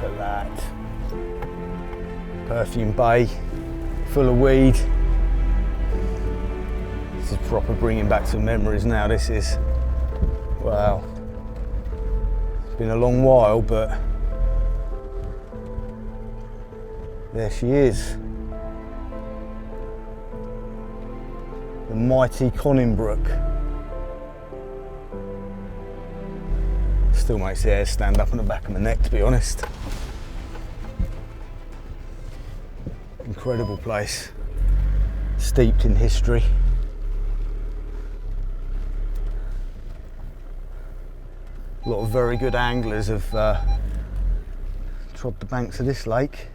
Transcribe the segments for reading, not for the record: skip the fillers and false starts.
at that. Perfume bay, full of weed. This is proper bringing back some memories now. This is, wow. It's been a long while, but there she is. The mighty Conningbrook. Still makes the hair stand up on the back of my neck, to be honest. Incredible place, steeped in history. A lot of very good anglers have trod the banks of this lake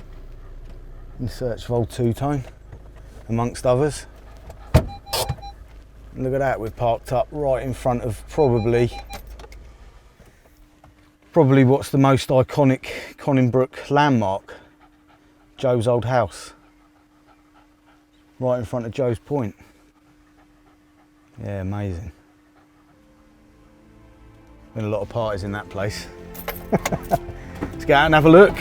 in search of old two-tone, amongst others. And look at that, we're parked up right in front of probably what's the most iconic Conningbrook landmark, Joe's old house. Right in front of Joe's Point. Yeah, amazing. Been a lot of parties in that place. Let's go out and have a look.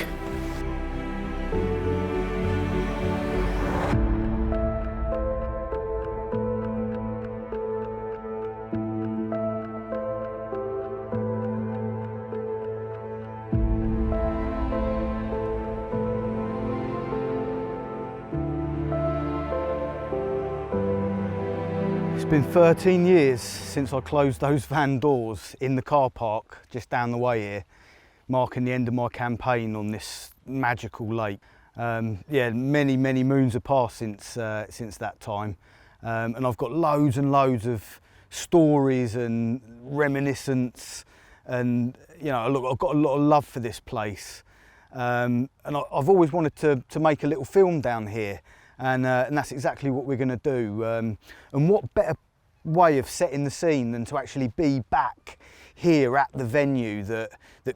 It's been 13 years since I closed those van doors in the car park just down the way here, marking the end of my campaign on this magical lake. Yeah, many moons have passed since that time, and I've got loads and loads of stories and reminiscence, and you know, look, I've got a lot of love for this place, and I've always wanted to make a little film down here. And that's exactly what we're going to do. And what better way of setting the scene than to actually be back here at the venue that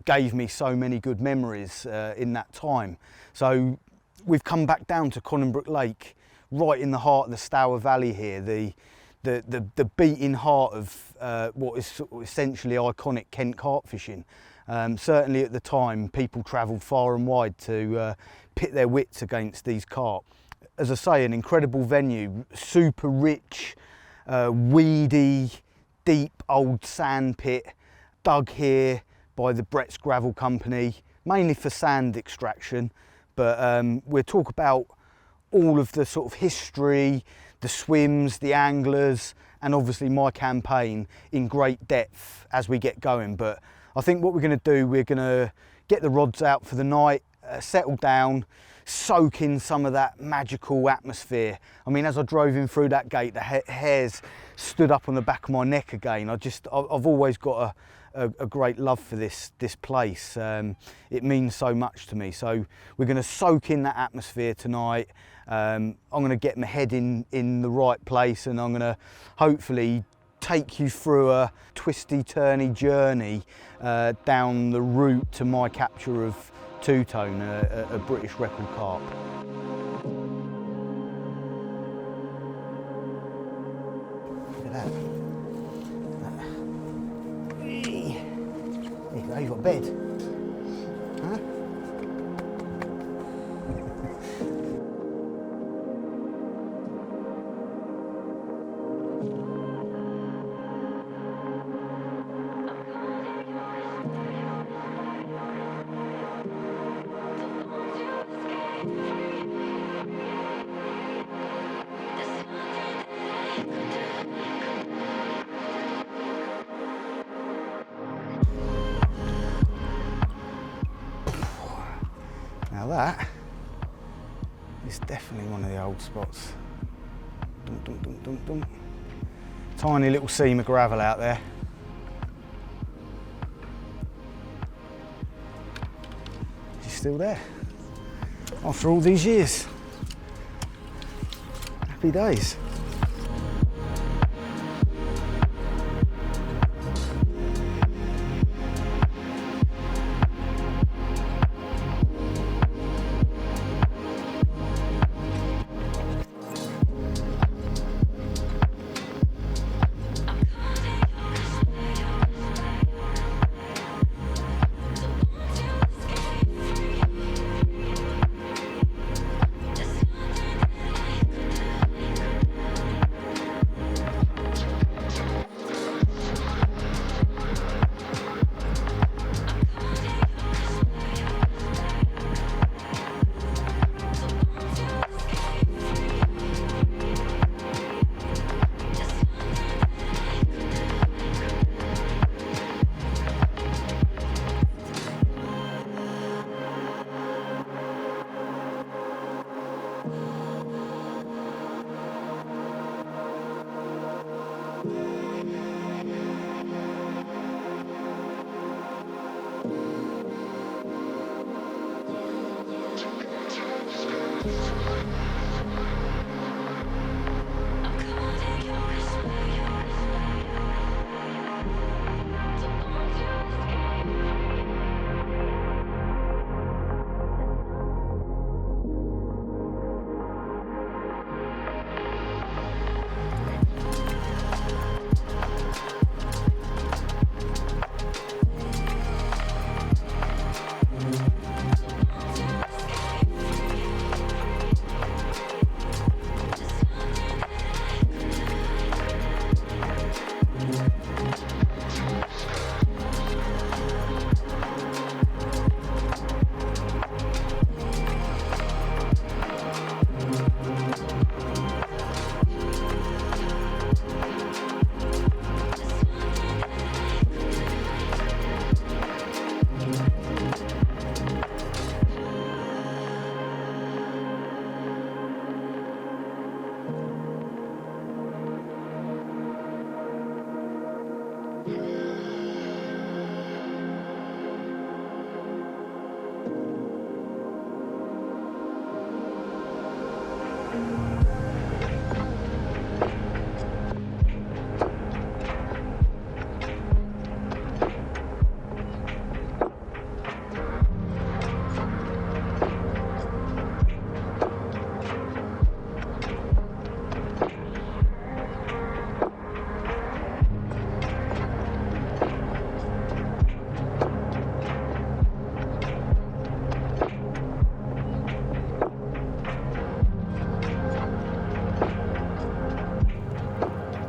gave me so many good memories in that time. So we've come back down to Conningbrook Lake, right in the heart of the Stour Valley here, the beating heart of what is essentially iconic Kent carp fishing. Certainly at the time, people travelled far and wide to pit their wits against these carp. As I say, an incredible venue, super rich, weedy, deep old sand pit, dug here by the Brett's Gravel Company, mainly for sand extraction. But we'll talk about all of the sort of history, the swims, the anglers, and obviously my campaign in great depth as we get going. But I think what we're going to do, we're going to get the rods out for the night, settle down, soak in some of that magical atmosphere. I mean, as I drove in through that gate, the hairs stood up on the back of my neck again. I've always got a great love for this place. It means so much to me. So we're going to soak in that atmosphere tonight. I'm going to get my head in the right place, and I'm going to hopefully take you through a twisty-turny journey down the route to my capture of two-tone, a British record carp. Look at that. There you go, you've got a bed. Huh? Now that is definitely one of the old spots. Dum, dum, dum, dum, dum. Tiny little seam of gravel out there. She's still there after all these years. Happy days.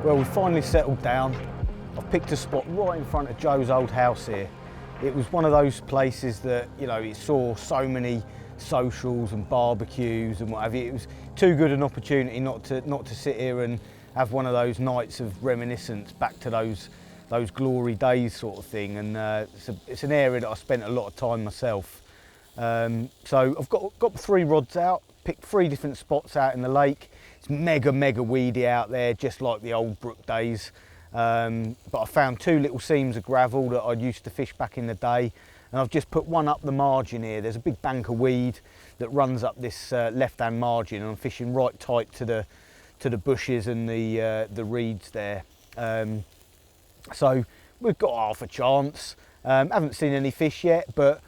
Well, we finally settled down. I've picked a spot right in front of Joe's old house here. It was one of those places that, you know, it saw so many socials and barbecues and what have you. It was too good an opportunity not to sit here and have one of those nights of reminiscence back to those glory days sort of thing. And it's an area that I spent a lot of time myself. So I've got 3 rods out, picked 3 different spots out in the lake. It's mega weedy out there, just like the old brook days. But I found 2 little seams of gravel that I used to fish back in the day, and I've just put one up the margin here. There's a big bank of weed that runs up this left-hand margin, and I'm fishing right tight to the bushes and the reeds there. So we've got half a chance. Haven't seen any fish yet, but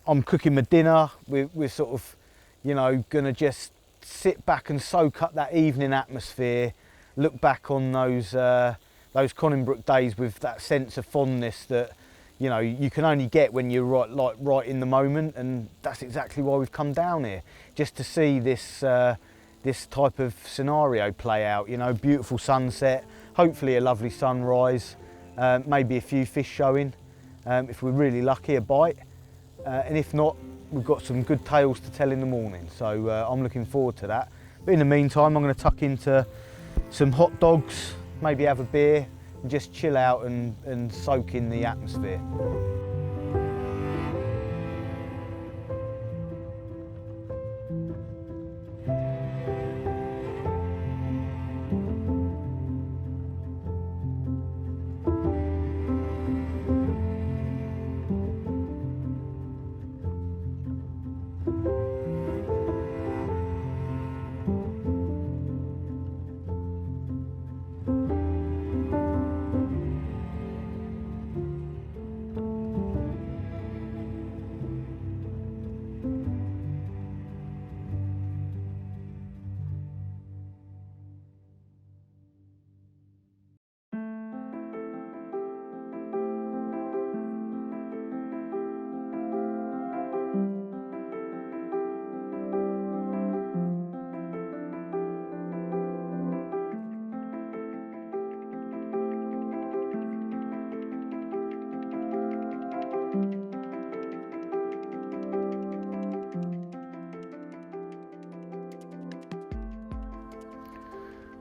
I'm cooking my dinner. We're sort of, you know, gonna just sit back and soak up that evening atmosphere, look back on those Conningbrook days with that sense of fondness that, you know, you can only get when you're right in the moment. And that's exactly why we've come down here, just to see this type of scenario play out. You know, beautiful sunset, hopefully a lovely sunrise, maybe a few fish showing, if we're really lucky, a bite, and if not, we've got some good tales to tell in the morning. So I'm looking forward to that. But in the meantime, I'm going to tuck into some hot dogs, maybe have a beer and just chill out and soak in the atmosphere.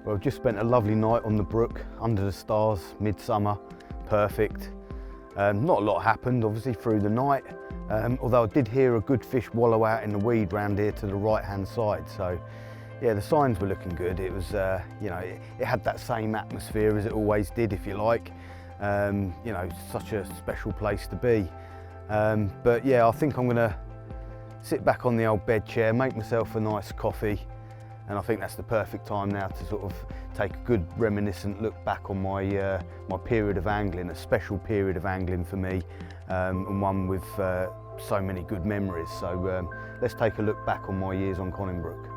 Well, I've just spent a lovely night on the brook, under the stars, midsummer, perfect. Not a lot happened, obviously, through the night, although I did hear a good fish wallow out in the weed round here to the right-hand side. So, yeah, the signs were looking good. It was, you know, it had that same atmosphere as it always did, if you like. You know, such a special place to be. But yeah, I think I'm gonna sit back on the old bed chair, make myself a nice coffee, and I think that's the perfect time now to sort of take a good reminiscent look back on my my period of angling, a special period of angling for me, and one with so many good memories. So let's take a look back on my years on Conningbrook.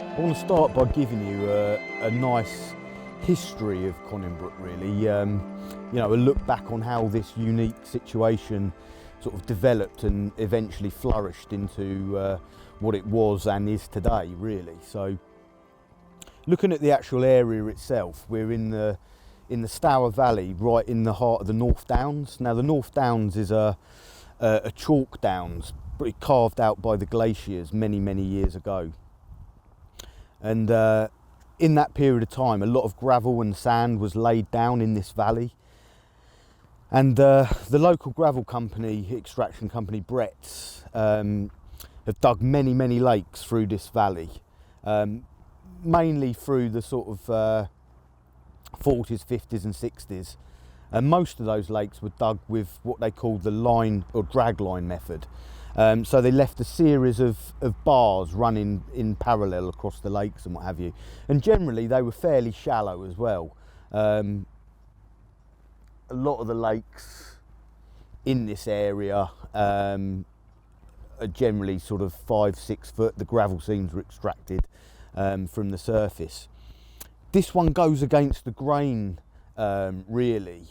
I want to start by giving you a nice history of Conningbrook, really. You know, a look back on how this unique situation sort of developed and eventually flourished into what it was and is today, really. So, looking at the actual area itself, we're in the Stour Valley, right in the heart of the North Downs. Now, the North Downs is a chalk downs, carved out by the glaciers many, many years ago. And in that period of time, a lot of gravel and sand was laid down in this valley. And the local gravel company, extraction company Brett's, have dug many, many lakes through this valley, mainly through the sort of 40s, 50s and 60s. And most of those lakes were dug with what they called the line or drag line method. So they left a series of bars running in parallel across the lakes and what have you. And generally they were fairly shallow as well. A lot of the lakes in this area are generally sort of 5-6 foot. The gravel seams were extracted from the surface. This one goes against the grain really,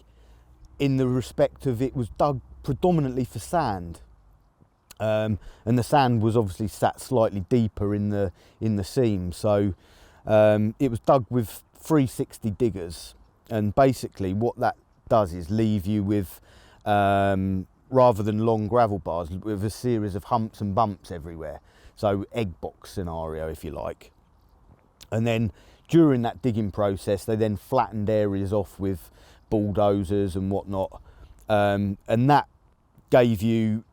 in the respect of it was dug predominantly for sand. And the sand was obviously sat slightly deeper in the seam, so it was dug with 360 diggers, and basically what that does is leave you with rather than long gravel bars, with a series of humps and bumps everywhere, so egg box scenario if you like. And then during that digging process they then flattened areas off with bulldozers and whatnot, and that gave you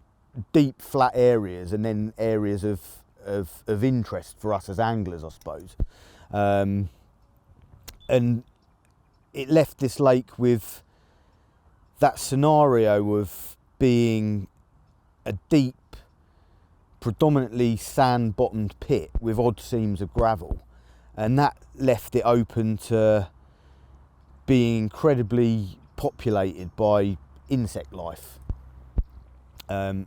deep flat areas and then areas of interest for us as anglers, I suppose. And it left this lake with that scenario of being a deep, predominantly sand bottomed pit with odd seams of gravel, and that left it open to being incredibly populated by insect life.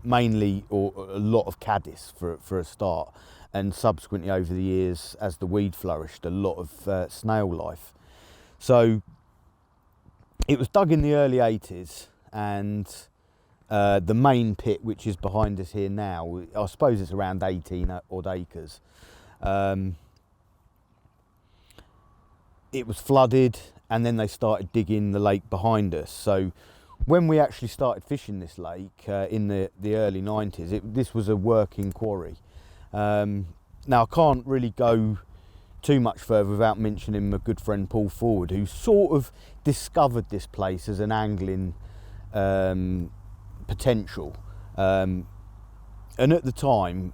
Mainly, or a lot of caddis for a start, and subsequently over the years as the weed flourished, a lot of snail life. So it was dug in the early 80s, and the main pit, which is behind us here now, I suppose it's around 18 odd acres. It was flooded, and then they started digging the lake behind us. So when we actually started fishing this lake in the early 90s, this was a working quarry. Now I can't really go too much further without mentioning my good friend Paul Forward, who sort of discovered this place as an angling potential. And at the time,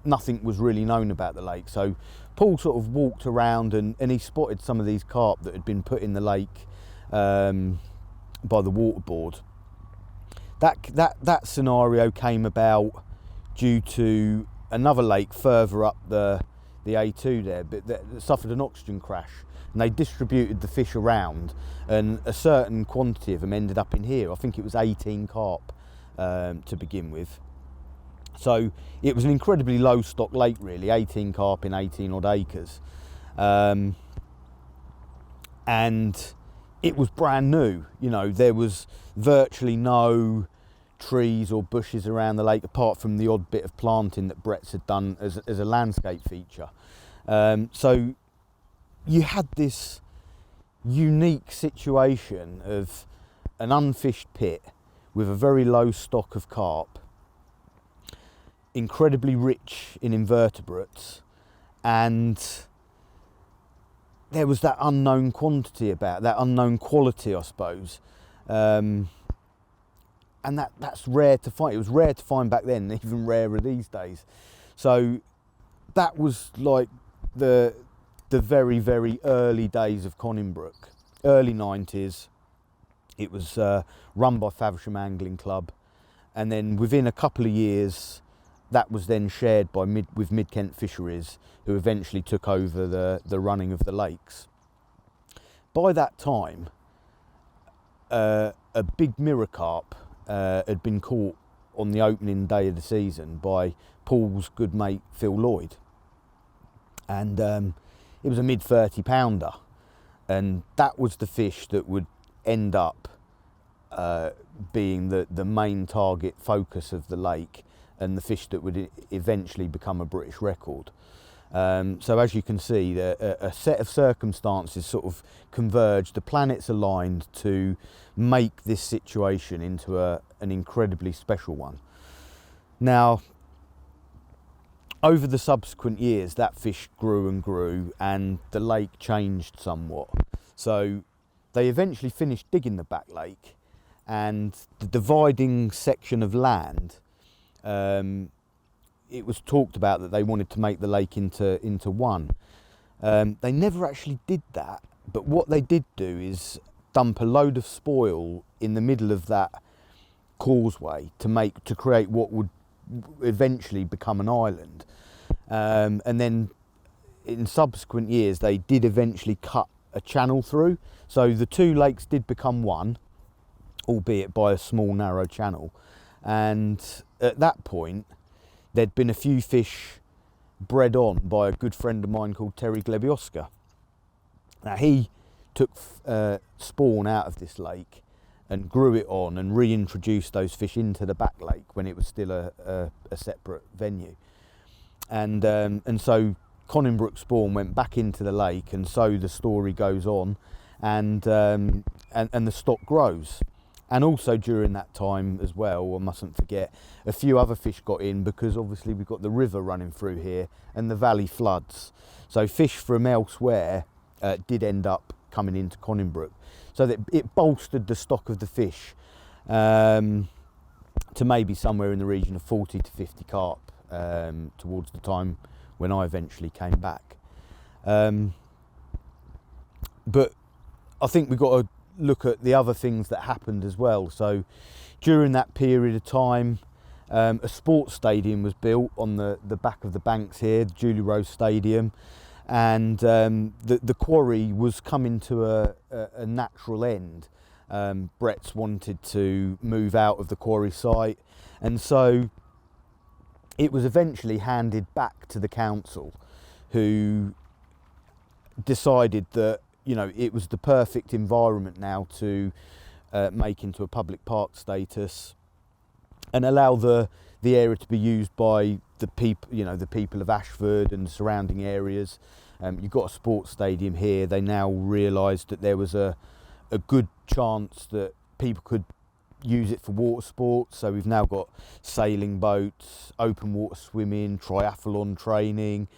nothing was really known about the lake. So Paul sort of walked around and he spotted some of these carp that had been put in the lake by the water board. That scenario came about due to another lake further up the A2 there, but that suffered an oxygen crash, and they distributed the fish around, and a certain quantity of them ended up in here. I think it was 18 carp to begin with. So it was an incredibly low stock lake, really, 18 carp in 18 odd acres. And it was brand new, you know, there was virtually no trees or bushes around the lake, apart from the odd bit of planting that Brett's had done as a landscape feature. So you had this unique situation of an unfished pit with a very low stock of carp, incredibly rich in invertebrates, and there was that unknown quantity about, that unknown quality, I suppose. And that's rare to find. It was rare to find back then, even rarer these days. So that was like the very, very early days of Conningbrook, early 90s. It was run by Faversham Angling Club, and then within a couple of years, that was then shared by with Mid Kent Fisheries, who eventually took over the running of the lakes. By that time, a big mirror carp had been caught on the opening day of the season by Paul's good mate Phil Lloyd, and it was a mid 30 pounder, and that was the fish that would end up being the main target focus of the lake, and the fish that would eventually become a British record. So as you can see, a set of circumstances sort of converged, the planets aligned to make this situation into an incredibly special one. Now, over the subsequent years, that fish grew and grew, and the lake changed somewhat. So they eventually finished digging the back lake, and the dividing section of land, it was talked about that they wanted to make the lake into one. They never actually did that, but what they did do is dump a load of spoil in the middle of that causeway to create what would eventually become an island. And then in subsequent years, they did eventually cut a channel through. So the two lakes did become one, albeit by a small narrow channel. And at that point, there'd been a few fish bred on by a good friend of mine called Terry Glebioska. Now he took spawn out of this lake and grew it on and reintroduced those fish into the back lake when it was still a separate venue. And so Conningbrook spawn went back into the lake, and so the story goes on, and the stock grows. And also during that time as well, I mustn't forget, a few other fish got in, because obviously we've got the river running through here and the valley floods. So fish from elsewhere did end up coming into Conningbrook. So that it bolstered the stock of the fish to maybe somewhere in the region of 40 to 50 carp towards the time when I eventually came back. But I think we've got to look at the other things that happened as well. So during that period of time, a sports stadium was built on the back of the banks here, the Julie Rose Stadium, and the quarry was coming to a natural end. Brett's wanted to move out of the quarry site, and so it was eventually handed back to the council, who decided that, you know, it was the perfect environment now to make into a public park status and allow the area to be used by the people, you know, the people of Ashford and the surrounding areas. You've got a sports stadium here. They now realised that there was a good chance that people could use it for water sports. So we've now got sailing boats, open water swimming, triathlon training,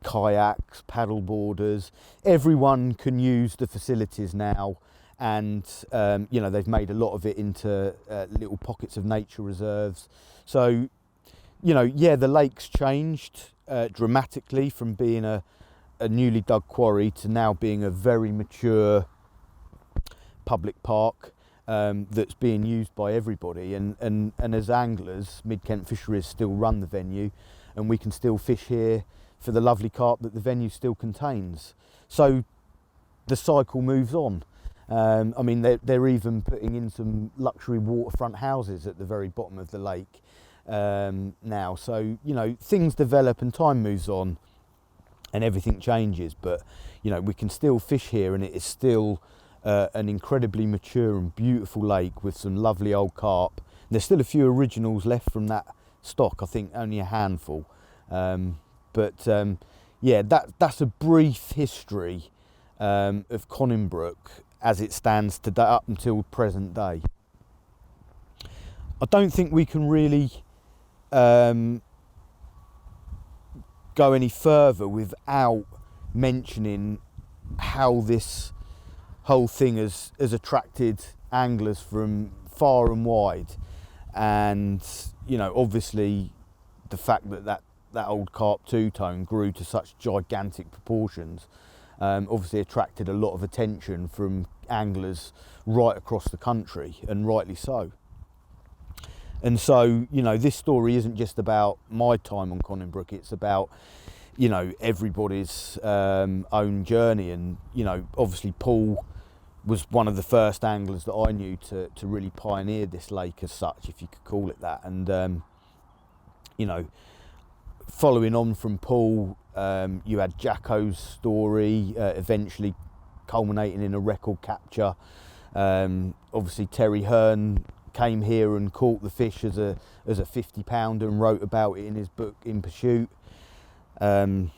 kayaks, paddle boarders. Everyone can use the facilities now, and you know, they've made a lot of it into little pockets of nature reserves. So, you know, yeah, the lake's changed dramatically from being a newly dug quarry to now being a very mature public park that's being used by everybody, and as anglers, Mid Kent Fisheries still run the venue, and we can still fish here for the lovely carp that the venue still contains. So the cycle moves on. I mean, they're even putting in some luxury waterfront houses at the very bottom of the lake now. So, you know, things develop and time moves on and everything changes, but, you know, we can still fish here, and it is still an incredibly mature and beautiful lake with some lovely old carp There's still a few originals left from that stock, I think only a handful. Yeah, that's a brief history of Conningbrook as it stands today, up until present day. I don't think we can really go any further without mentioning how this whole thing has attracted anglers from far and wide, and you know, obviously the fact that old carp two-tone grew to such gigantic proportions obviously attracted a lot of attention from anglers right across the country, and rightly so. And so, you know, this story isn't just about my time on Conningbrook, it's about, you know, everybody's own journey. And, you know, obviously Paul was one of the first anglers that I knew to really pioneer this lake as such, if you could call it that. And, you know, following on from Paul, you had Jacko's story, eventually culminating in a record capture. Obviously Terry Hearn came here and caught the fish as a 50-pounder and wrote about it in his book In Pursuit. Dave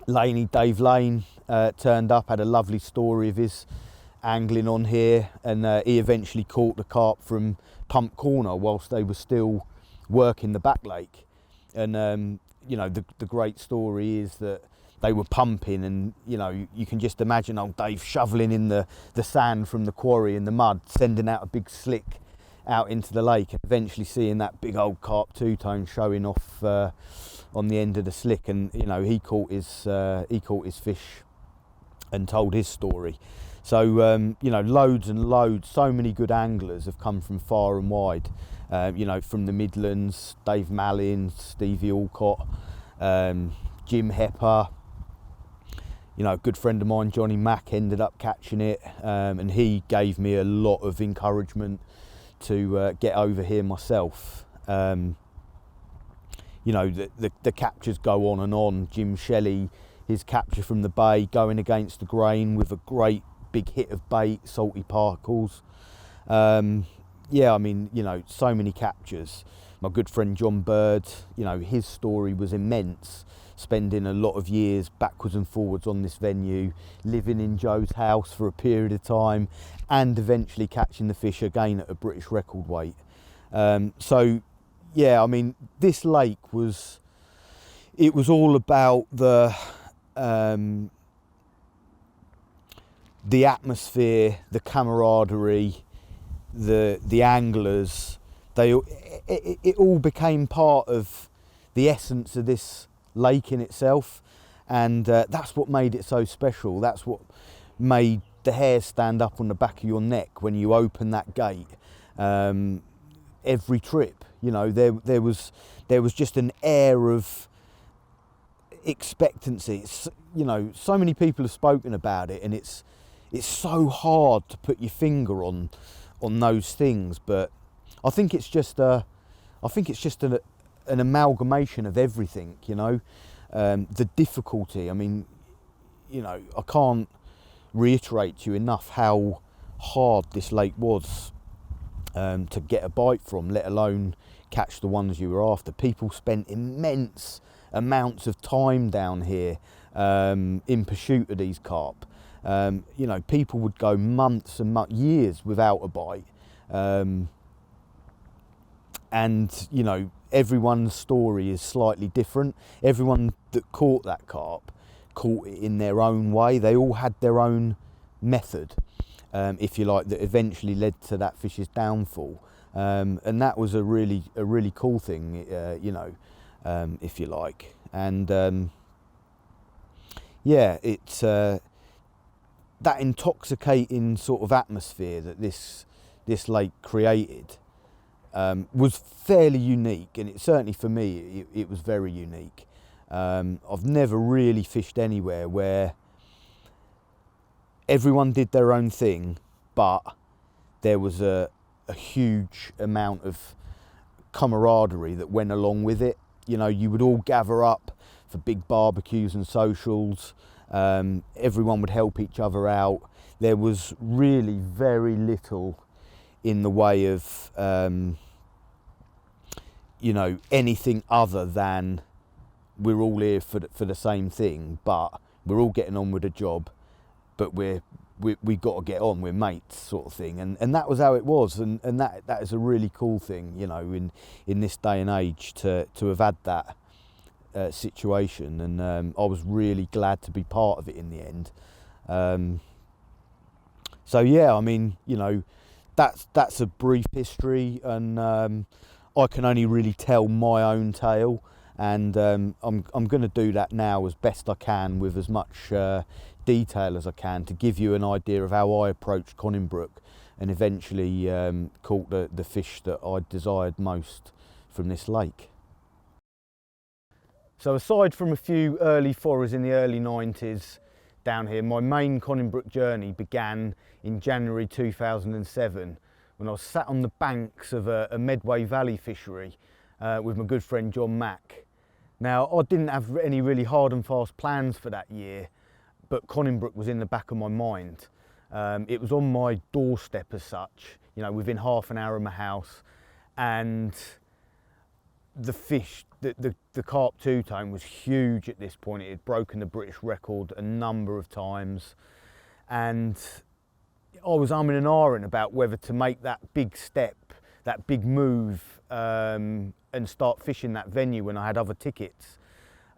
Lane turned up, had a lovely story of his angling on here, and he eventually caught the carp from Pump Corner whilst they were still working the back lake. And you know, the great story is that they were pumping, and you know, you can just imagine old Dave shoveling in the sand from the quarry and the mud, sending out a big slick out into the lake, and eventually seeing that big old carp two-tone showing off on the end of the slick. And you know, he caught his fish and told his story. So you know, loads and loads, so many good anglers have come from far and wide. You know, from the Midlands, Dave Mallin, Stevie Alcott, Jim Hepper. You know, a good friend of mine, Johnny Mack, ended up catching it, and he gave me a lot of encouragement to get over here myself. You know, the captures go on and on. Jim Shelley, his capture from the bay, going against the grain with a great big hit of bait, salty parkles. Yeah, I mean, you know, so many captures. My good friend John Bird, you know, his story was immense, spending a lot of years backwards and forwards on this venue, living in Joe's house for a period of time, and eventually catching the fish again at a British record weight. So, yeah, I mean, this lake was all about the atmosphere, the camaraderie, the anglers. It all became part of the essence of this lake in itself, and that's what made it so special. That's what made the hairs stand up on the back of your neck when you open that gate every trip. You know, there was just an air of expectancy. You know, so many people have spoken about it, and it's so hard to put your finger on those things, but I think it's just an amalgamation of everything. You know, the difficulty. I mean, you know, I can't reiterate to you enough how hard this lake was to get a bite from, let alone catch the ones you were after. People spent immense amounts of time down here in pursuit of these carp. You know, people would go months and years without a bite. And, you know, everyone's story is slightly different. Everyone that caught that carp caught it in their own way. They all had their own method, if you like, that eventually led to that fish's downfall. And that was a really cool thing, you know, if you like. And yeah, it's that intoxicating sort of atmosphere that this lake created was fairly unique, and it certainly for me it was very unique. I've never really fished anywhere where everyone did their own thing, but there was a huge amount of camaraderie that went along with it. You know, you would all gather up for big barbecues and socials. Everyone would help each other out. There was really very little in the way of you know, anything other than we're all here for the same thing, but we're all getting on with the job, but we got to get on, we're mates, sort of thing. And that was how it was, and that is a really cool thing, you know, in this day and age to have had that situation. And I was really glad to be part of it in the end. So yeah, I mean, you know, that's a brief history, and I can only really tell my own tale, and I'm going to do that now as best I can with as much detail as I can to give you an idea of how I approached Conningbrook and eventually caught the fish that I desired most from this lake. So aside from a few early forers in the early 90s down here, my main Conningbrook journey began in January 2007 when I was sat on the banks of a Medway Valley fishery with my good friend John Mack. Now, I didn't have any really hard and fast plans for that year, but Conningbrook was in the back of my mind. It was on my doorstep as such, you know, within half an hour of my house, and the fish, the carp two-tone was huge at this point. It had broken the British record a number of times, and I was umming and ahhing about whether to make that big step, that big move, and start fishing that venue when I had other tickets.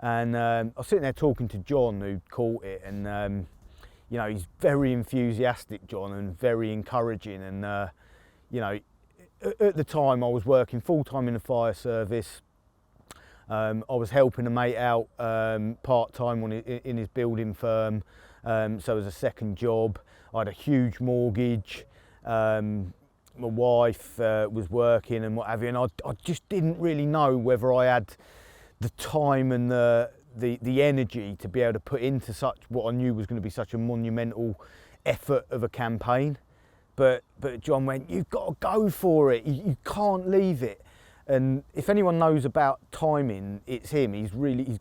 And I was sitting there talking to John, who caught it, and you know, he's very enthusiastic, John, and very encouraging. And you know, at the time I was working full-time in the fire service. I was helping a mate out part-time in his building firm, so as a second job. I had a huge mortgage. My wife was working and what have you, and I just didn't really know whether I had the time and the energy to be able to put into such what I knew was going to be such a monumental effort of a campaign. But John went, "You've got to go for it. You can't leave it." And if anyone knows about timing, it's him. He's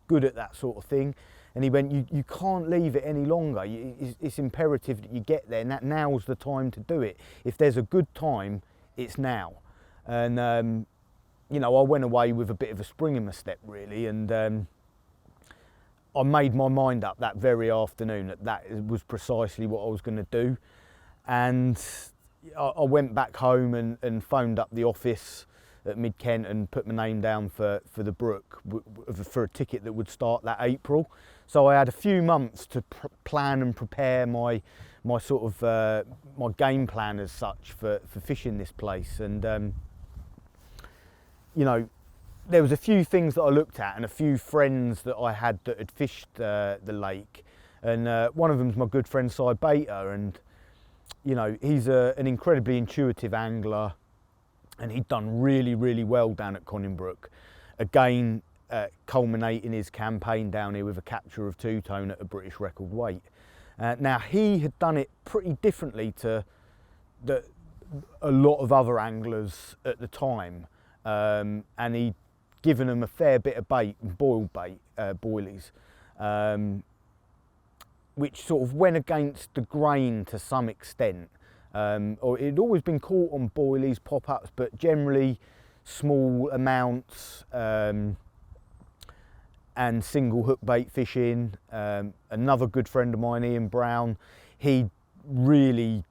good at that sort of thing. And he went, you can't leave it any longer. It's imperative that you get there, and that now's the time to do it. If there's a good time, it's now. And you know, I went away with a bit of a spring in my step, really, and I made my mind up that very afternoon that was precisely what I was going to do. And I went back home and phoned up the office at Mid-Kent and put my name down for the Brook for a ticket that would start that April. So I had a few months to plan and prepare my sort of my game plan as such for fishing this place. And you know, there was a few things that I looked at and a few friends that I had that had fished the lake, and one of them's my good friend Si Bater, and you know, he's an incredibly intuitive angler, and he'd done really, really well down at Conningbrook. Again, culminating his campaign down here with a capture of two-tone at a British record weight. Now, he had done it pretty differently to a lot of other anglers at the time, and he'd given them a fair bit of bait, boiled bait, boilies, which sort of went against the grain to some extent. Or it'd always been caught on boilies, pop-ups, but generally small amounts, and single hook bait fishing. Another good friend of mine, Ian Brown, he really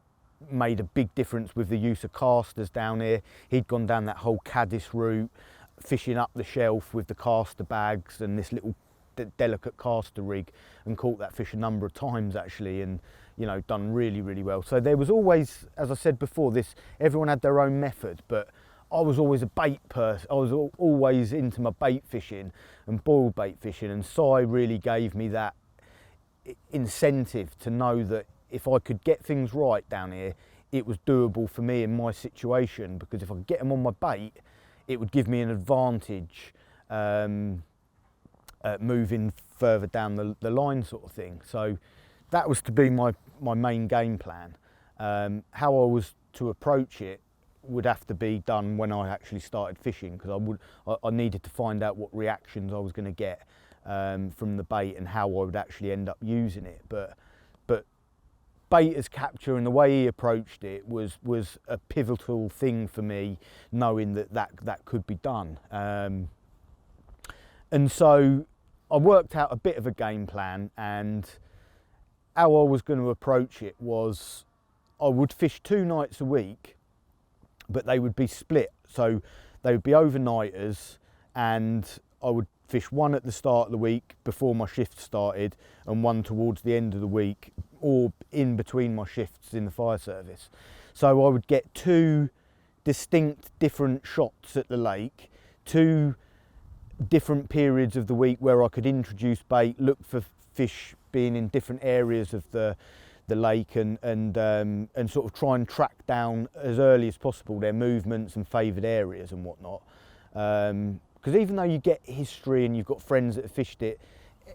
made a big difference with the use of casters down here. He'd gone down that whole caddis route, fishing up the shelf with the caster bags and this little delicate caster rig, and caught that fish a number of times actually, and you know, done really, really well. So there was always, as I said before, everyone had their own method, but I was always a bait person. I was always into my bait fishing and boiled bait fishing, and Si really gave me that incentive to know that if I could get things right down here, it was doable for me in my situation, because if I could get them on my bait, it would give me an advantage moving further down the line, sort of thing. So that was to be my main game plan. How I was to approach it would have to be done when I actually started fishing, because I needed to find out what reactions I was going to get from the bait and how I would actually end up using it. But Baiter's capture and the way he approached it was a pivotal thing for me, knowing that could be done. And so I worked out a bit of a game plan, and how I was going to approach it was I would fish 2 nights a week, but they would be split. So they would be overnighters, and I would fish one at the start of the week before my shift started and one towards the end of the week or in between my shifts in the fire service. So I would get 2 distinct different shots at the lake, 2 different periods of the week where I could introduce bait, look for fish being in different areas of the lake, and sort of try and track down as early as possible their movements and favoured areas and whatnot. Because even though you get history and you've got friends that have fished it,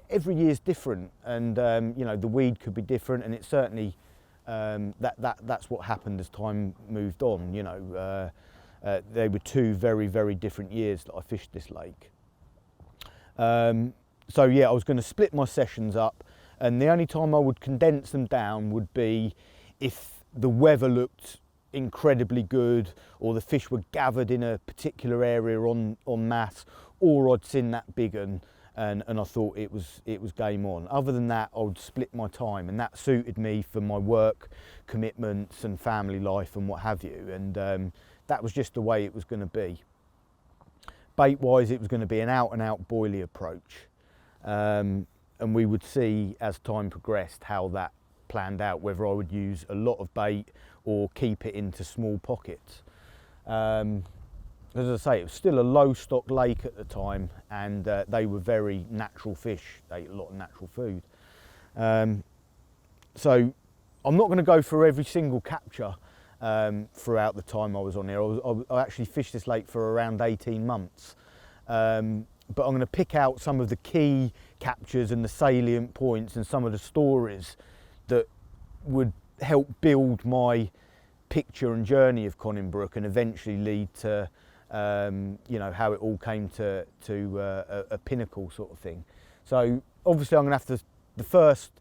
every year's different, and you know, the weed could be different, and it certainly that's what happened as time moved on. You know, they were 2 very, very different years that I fished this lake. So yeah, I was going to split my sessions up, and the only time I would condense them down would be if the weather looked incredibly good, or the fish were gathered in a particular area en masse, or I'd seen that big un, and I thought it was game on. Other than that, I would split my time, and that suited me for my work commitments and family life and what have you, and that was just the way it was going to be. Bait wise, it was going to be an out and out boilie approach, and we would see as time progressed how that planned out, whether I would use a lot of bait or keep it into small pockets. As I say, it was still a low stock lake at the time, and they were very natural fish. They ate a lot of natural food. So I'm not going to go through every single capture throughout the time I was on here. I actually fished this lake for around 18 months. But I'm going to pick out some of the key captures and the salient points and some of the stories that would help build my picture and journey of Conningbrook, and eventually lead to you know, how it all came to a pinnacle sort of thing. So obviously I'm going to have to, the first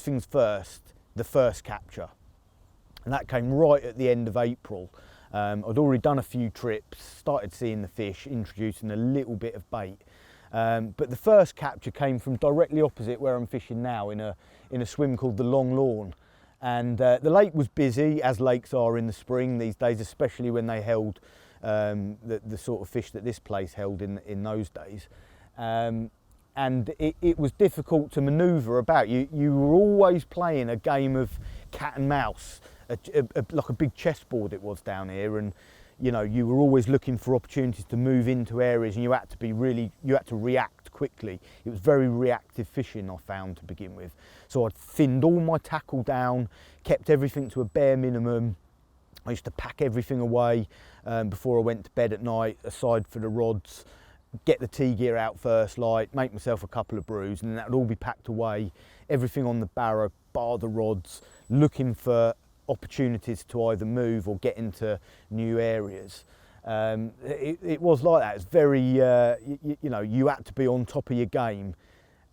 things first, the first capture, and that came right at the end of April. I'd already done a few trips, started seeing the fish, introducing a little bit of bait, but the first capture came from directly opposite where I'm fishing now, in a swim called the Long Lawn. And the lake was busy, as lakes are in the spring these days, especially when they held the sort of fish that this place held in those days. And it was difficult to manoeuvre about. You were always playing a game of cat and mouse, like a big chessboard it was down here, and you know, you were always looking for opportunities to move into areas, and you had to react quickly. It was very reactive fishing, I found, to begin with. So I'd thinned all my tackle down, kept everything to a bare minimum. I used to pack everything away before I went to bed at night, aside for the rods, get the tea gear out first light, make myself a couple of brews, and that would all be packed away, everything on the barrow, bar the rods, looking for opportunities to either move or get into new areas. It was like that. It's very, you know, you had to be on top of your game.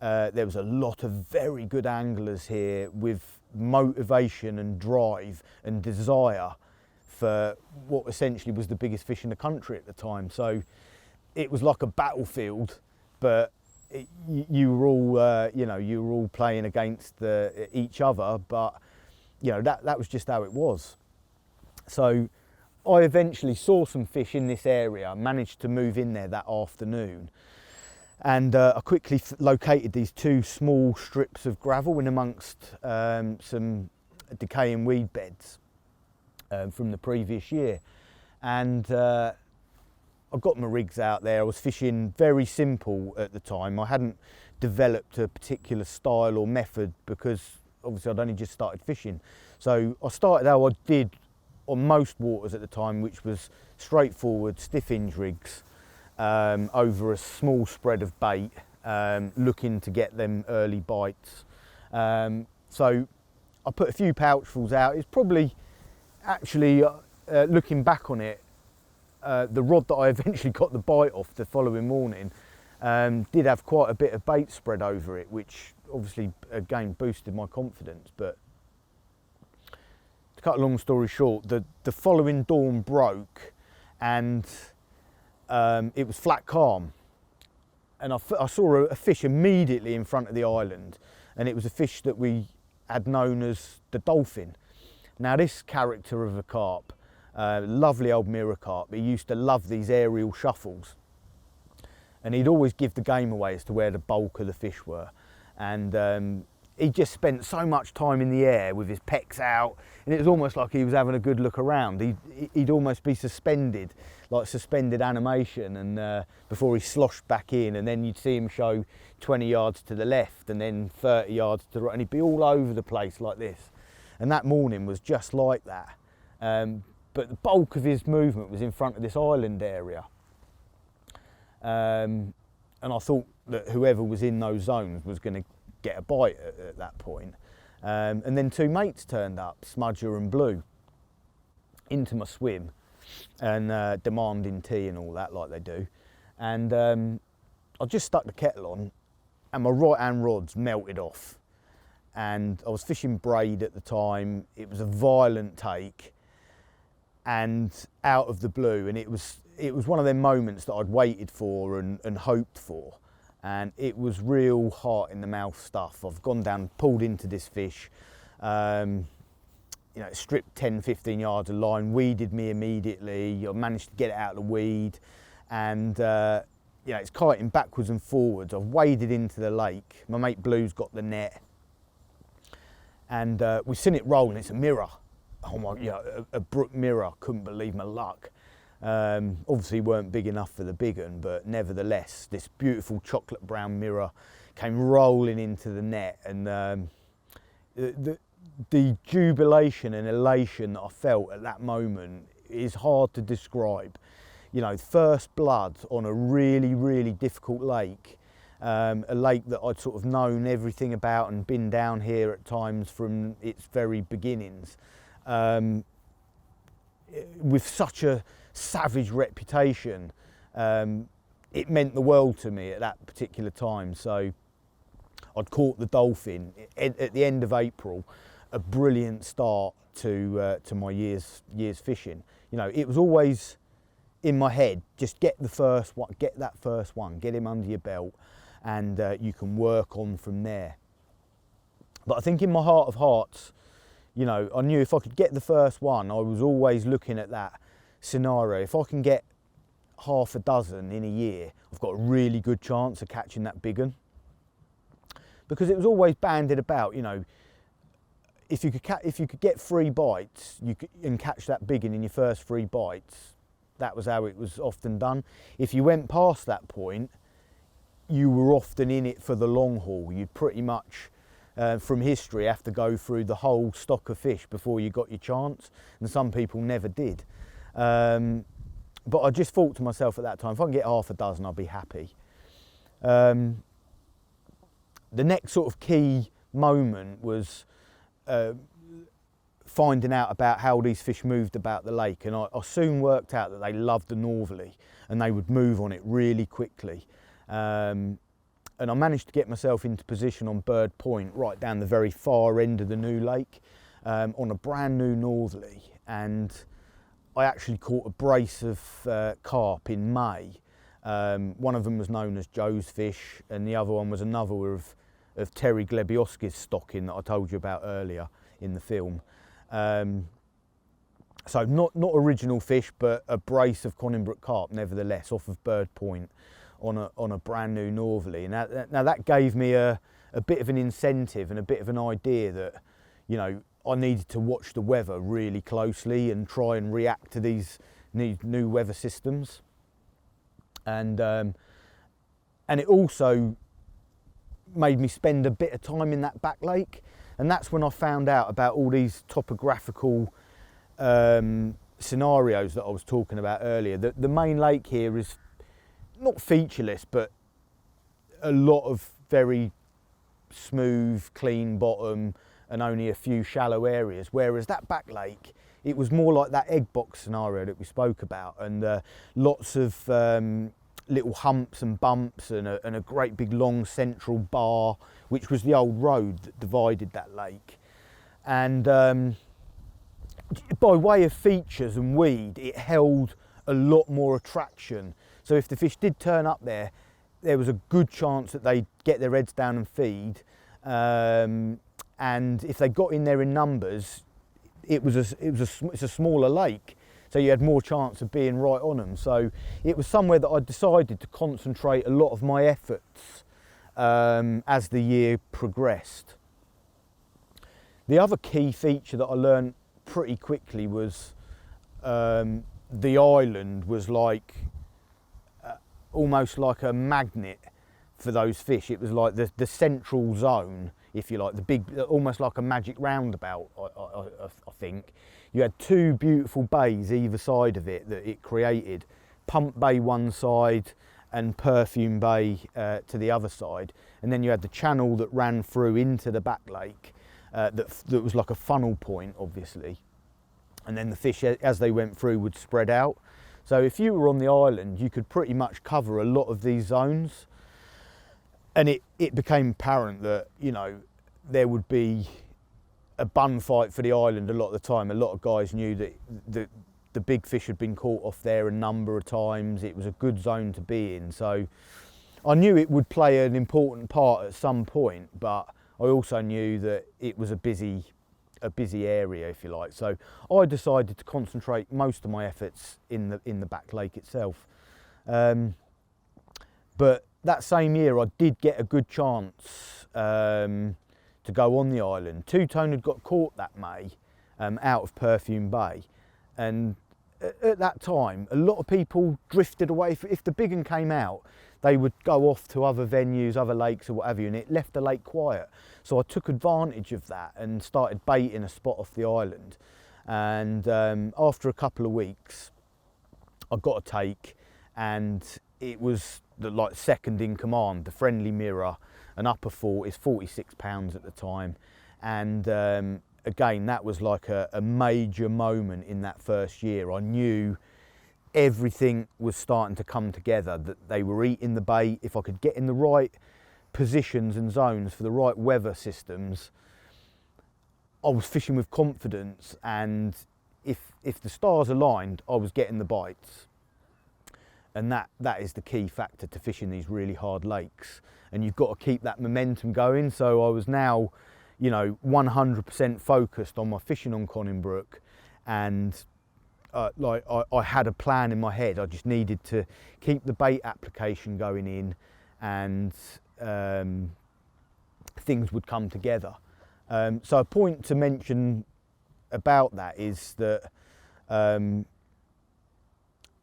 There was a lot of very good anglers here with motivation and drive and desire for what essentially was the biggest fish in the country at the time. So it was like a battlefield, but you were all, you know, you were all playing against each other, but you know, that was just how it was. So I eventually saw some fish in this area, managed to move in there that afternoon, and I quickly located these 2 small strips of gravel in amongst some decaying weed beds from the previous year. And I got my rigs out there. I was fishing very simple at the time. I hadn't developed a particular style or method, because obviously I'd only just started fishing. So I started how I did on most waters at the time, which was straightforward stiff-hinge rigs over a small spread of bait, looking to get them early bites. So I put a few pouchfuls out. It's probably, actually, looking back on it, the rod that I eventually got the bite off the following morning did have quite a bit of bait spread over it, which obviously again boosted my confidence. But to cut a long story short, the following dawn broke, and it was flat calm. And I saw a fish immediately in front of the island, and it was a fish that we had known as the dolphin. Now this character of a carp, lovely old mirror carp, he used to love these aerial shuffles, and he'd always give the game away as to where the bulk of the fish were. And he just spent so much time in the air with his pecks out, and it was almost like he was having a good look around. He'd almost be suspended, like suspended animation, and before he sloshed back in, and then you'd see him show 20 yards to the left and then 30 yards to the right, and he'd be all over the place like this. And that morning was just like that. But the bulk of his movement was in front of this island area. And I thought that whoever was in those zones was going to get a bite at that point. And then two mates turned up, Smudger and Blue, into my swim, and demanding tea and all that like they do. And I just stuck the kettle on, and my right hand rod's melted off. And I was fishing braid at the time. It was a violent take, and out of the blue, and it was one of them moments that I'd waited for and hoped for. And it was real heart in the mouth stuff. I've gone down, pulled into this fish, you know, stripped 10, 15 yards of line, weeded me immediately. I managed to get it out of the weed, and you know, it's kiting backwards and forwards. I've waded into the lake. My mate Blue's got the net, and we've seen it roll, and it's a mirror. Oh my, you know, a brook mirror. Couldn't believe my luck. Obviously weren't big enough for the big one, but nevertheless, this beautiful chocolate brown mirror came rolling into the net, and the jubilation and elation that I felt at that moment is hard to describe. You know, first blood on a really, really difficult lake, a lake that I'd sort of known everything about and been down here at times from its very beginnings, with such a savage reputation. It meant the world to me at that particular time. So I'd caught the dolphin at the end of April, a brilliant start to my year's fishing. You know, it was always in my head, just get the first one, get that first one, get him under your belt, and you can work on from there. But I think in my heart of hearts, you know, I knew if I could get the first one, I was always looking at that scenario. If I can get half a dozen in a year, I've got a really good chance of catching that big one. Because it was always bandied about, you know, if you could get 3 bites and catch that big one in your first 3 bites, that was how it was often done. If you went past that point, you were often in it for the long haul. You'd pretty much, from history, have to go through the whole stock of fish before you got your chance, and some people never did. But I just thought to myself at that time, if I can get half a dozen, I'll be happy. The next sort of key moment was finding out about how these fish moved about the lake, and I soon worked out that they loved the northerly and they would move on it really quickly. And I managed to get myself into position on Bird Point, right down the very far end of the new lake, on a brand new northerly, and I actually caught a brace of carp in May. One of them was known as Joe's fish, and the other one was another of Terry Glebioski's stocking that I told you about earlier in the film. So not original fish, but a brace of Conningbrook carp nevertheless, off of Bird Point on a brand new northerly. And now that gave me a bit of an incentive and a bit of an idea that, you know, I needed to watch the weather really closely and try and react to these new weather systems. And it also made me spend a bit of time in that back lake, and that's when I found out about all these topographical scenarios that I was talking about earlier. The main lake here is not featureless, but a lot of very smooth, clean bottom and only a few shallow areas, whereas that back lake, it was more like that egg box scenario that we spoke about, and lots of little humps and bumps, and a great big long central bar, which was the old road that divided that lake. And by way of features and weed, it held a lot more attraction. So if the fish did turn up there, there was a good chance that they'd get their heads down and feed. And if they got in there in numbers, it's a smaller lake, so you had more chance of being right on them. So it was somewhere that I decided to concentrate a lot of my efforts as the year progressed. The other key feature that I learned pretty quickly was the island was like almost like a magnet for those fish. It was like the central zone, if you like, the big, almost like a magic roundabout, I think. You had two beautiful bays either side of it that it created. Pump Bay one side and Perfume Bay to the other side. And then you had the channel that ran through into the back lake that was like a funnel point, obviously. And then the fish, as they went through, would spread out. So if you were on the island, you could pretty much cover a lot of these zones. And it became apparent that, you know, there would be a bun fight for the island a lot of the time. A lot of guys knew that the big fish had been caught off there a number of times. It was a good zone to be in. So I knew it would play an important part at some point, but I also knew that it was a busy area, if you like. So I decided to concentrate most of my efforts in the back lake itself. But that same year I did get a good chance to go on the island. Two-tone had got caught that May out of Perfume Bay, and at that time a lot of people drifted away. If the big one came out, they would go off to other venues, other lakes or whatever, and it left the lake quiet. So I took advantage of that and started baiting a spot off the island. And after a couple of weeks, I got a take, and it was the like second in command, the friendly mirror, an upper 40, 46 pounds at the time. And again, that was like a major moment in that first year. I knew everything was starting to come together, that they were eating the bait. If I could get in the right positions and zones for the right weather systems, I was fishing with confidence, and if the stars aligned, I was getting the bites. And that is the key factor to fishing these really hard lakes, and you've got to keep that momentum going. So I was now, you know, 100% focused on my fishing on Conningbrook, and like I had a plan in my head. I just needed to keep the bait application going in, and things would come together. So a point to mention about that is that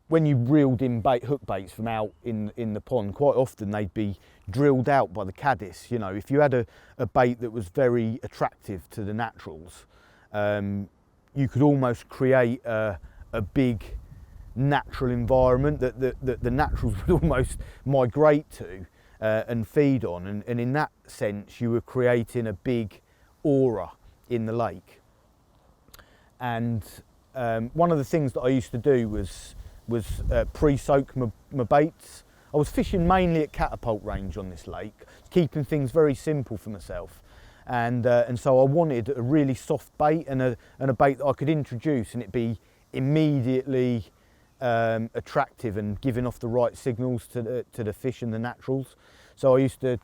when you reeled in hook baits from out in the pond, quite often they'd be drilled out by the caddis. You know, if you had a bait that was very attractive to the naturals, you could almost create a big natural environment that the naturals would almost migrate to and feed on. And in that sense, you were creating a big aura in the lake. And one of the things that I used to do was pre-soak my baits. I was fishing mainly at catapult range on this lake, keeping things very simple for myself. And so I wanted a really soft bait and a bait that I could introduce and it be immediately attractive and giving off the right signals to the fish and the naturals. So I used to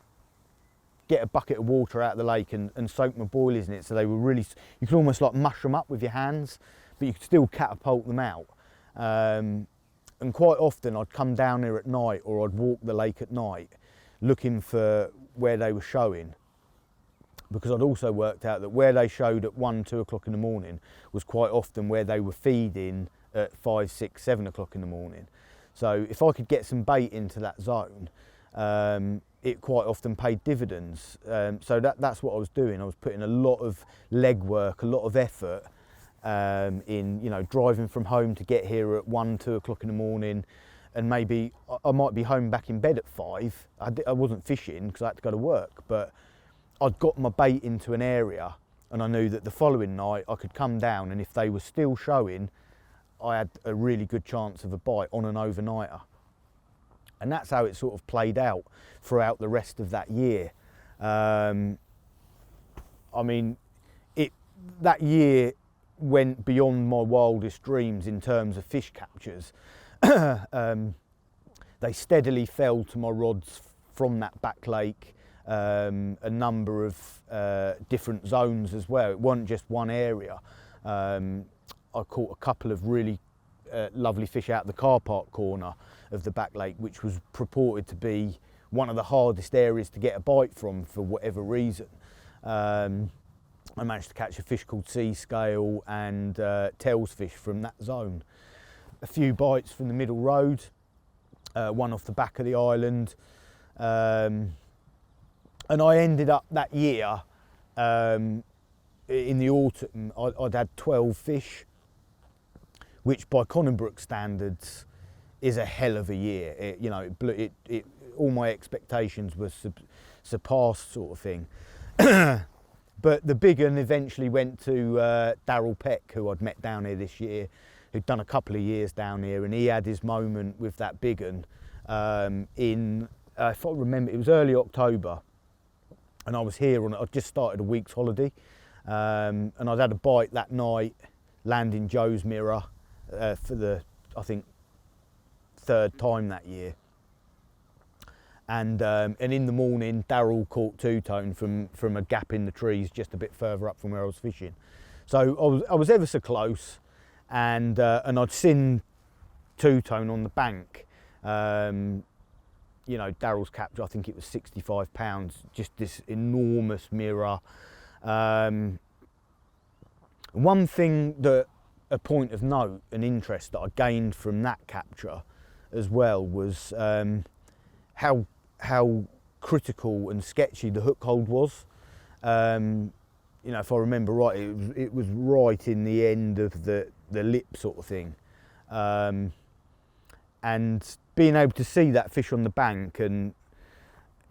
get a bucket of water out of the lake and soak my boilies in it, so they were really, you could almost like mush them up with your hands, but you could still catapult them out. And quite often I'd come down here at night, or I'd walk the lake at night looking for where they were showing, because I'd also worked out that where they showed at 1, 2 o'clock in the morning was quite often where they were feeding at 5, 6, 7 o'clock in the morning. So if I could get some bait into that zone, it quite often paid dividends. So that's what I was doing. I was putting a lot of legwork, a lot of effort in, you know, driving from home to get here at 1, 2 o'clock in the morning, and maybe I might be home back in bed at 5. I wasn't fishing because I had to go to work, but I'd got my bait into an area and I knew that the following night I could come down, and if they were still showing, I had a really good chance of a bite on an overnighter. And that's how it sort of played out throughout the rest of that year. I mean, that year went beyond my wildest dreams in terms of fish captures. They steadily fell to my rods from that back lake, a number of different zones as well. It wasn't just one area. I caught a couple of really lovely fish out the car park corner of the back lake, which was purported to be one of the hardest areas to get a bite from for whatever reason. I managed to catch a fish called sea scale and tails fish from that zone. A few bites from the middle road, one off the back of the island. And I ended up that year, in the autumn, I'd had 12 fish, which by Conningbrook standards is a hell of a year. All my expectations were surpassed, sort of thing. But the big one eventually went to Darryl Peck, who I'd met down here this year, who'd done a couple of years down here, and he had his moment with that big one in, if I remember, it was early October, and I was here I'd just started a week's holiday, and I'd had a bite that night, landing Joe's mirror for the, I think, third time that year. And in the morning, Darryl caught two-tone from a gap in the trees just a bit further up from where I was fishing. So I was ever so close, and I'd seen two-tone on the bank. Darryl's capture, I think it was 65 pounds, just this enormous mirror. One thing that, a point of note and interest that I gained from that capture as well was how critical and sketchy the hook hold was. If I remember right, it was right in the end of the lip sort of thing. And being able to see that fish on the bank, and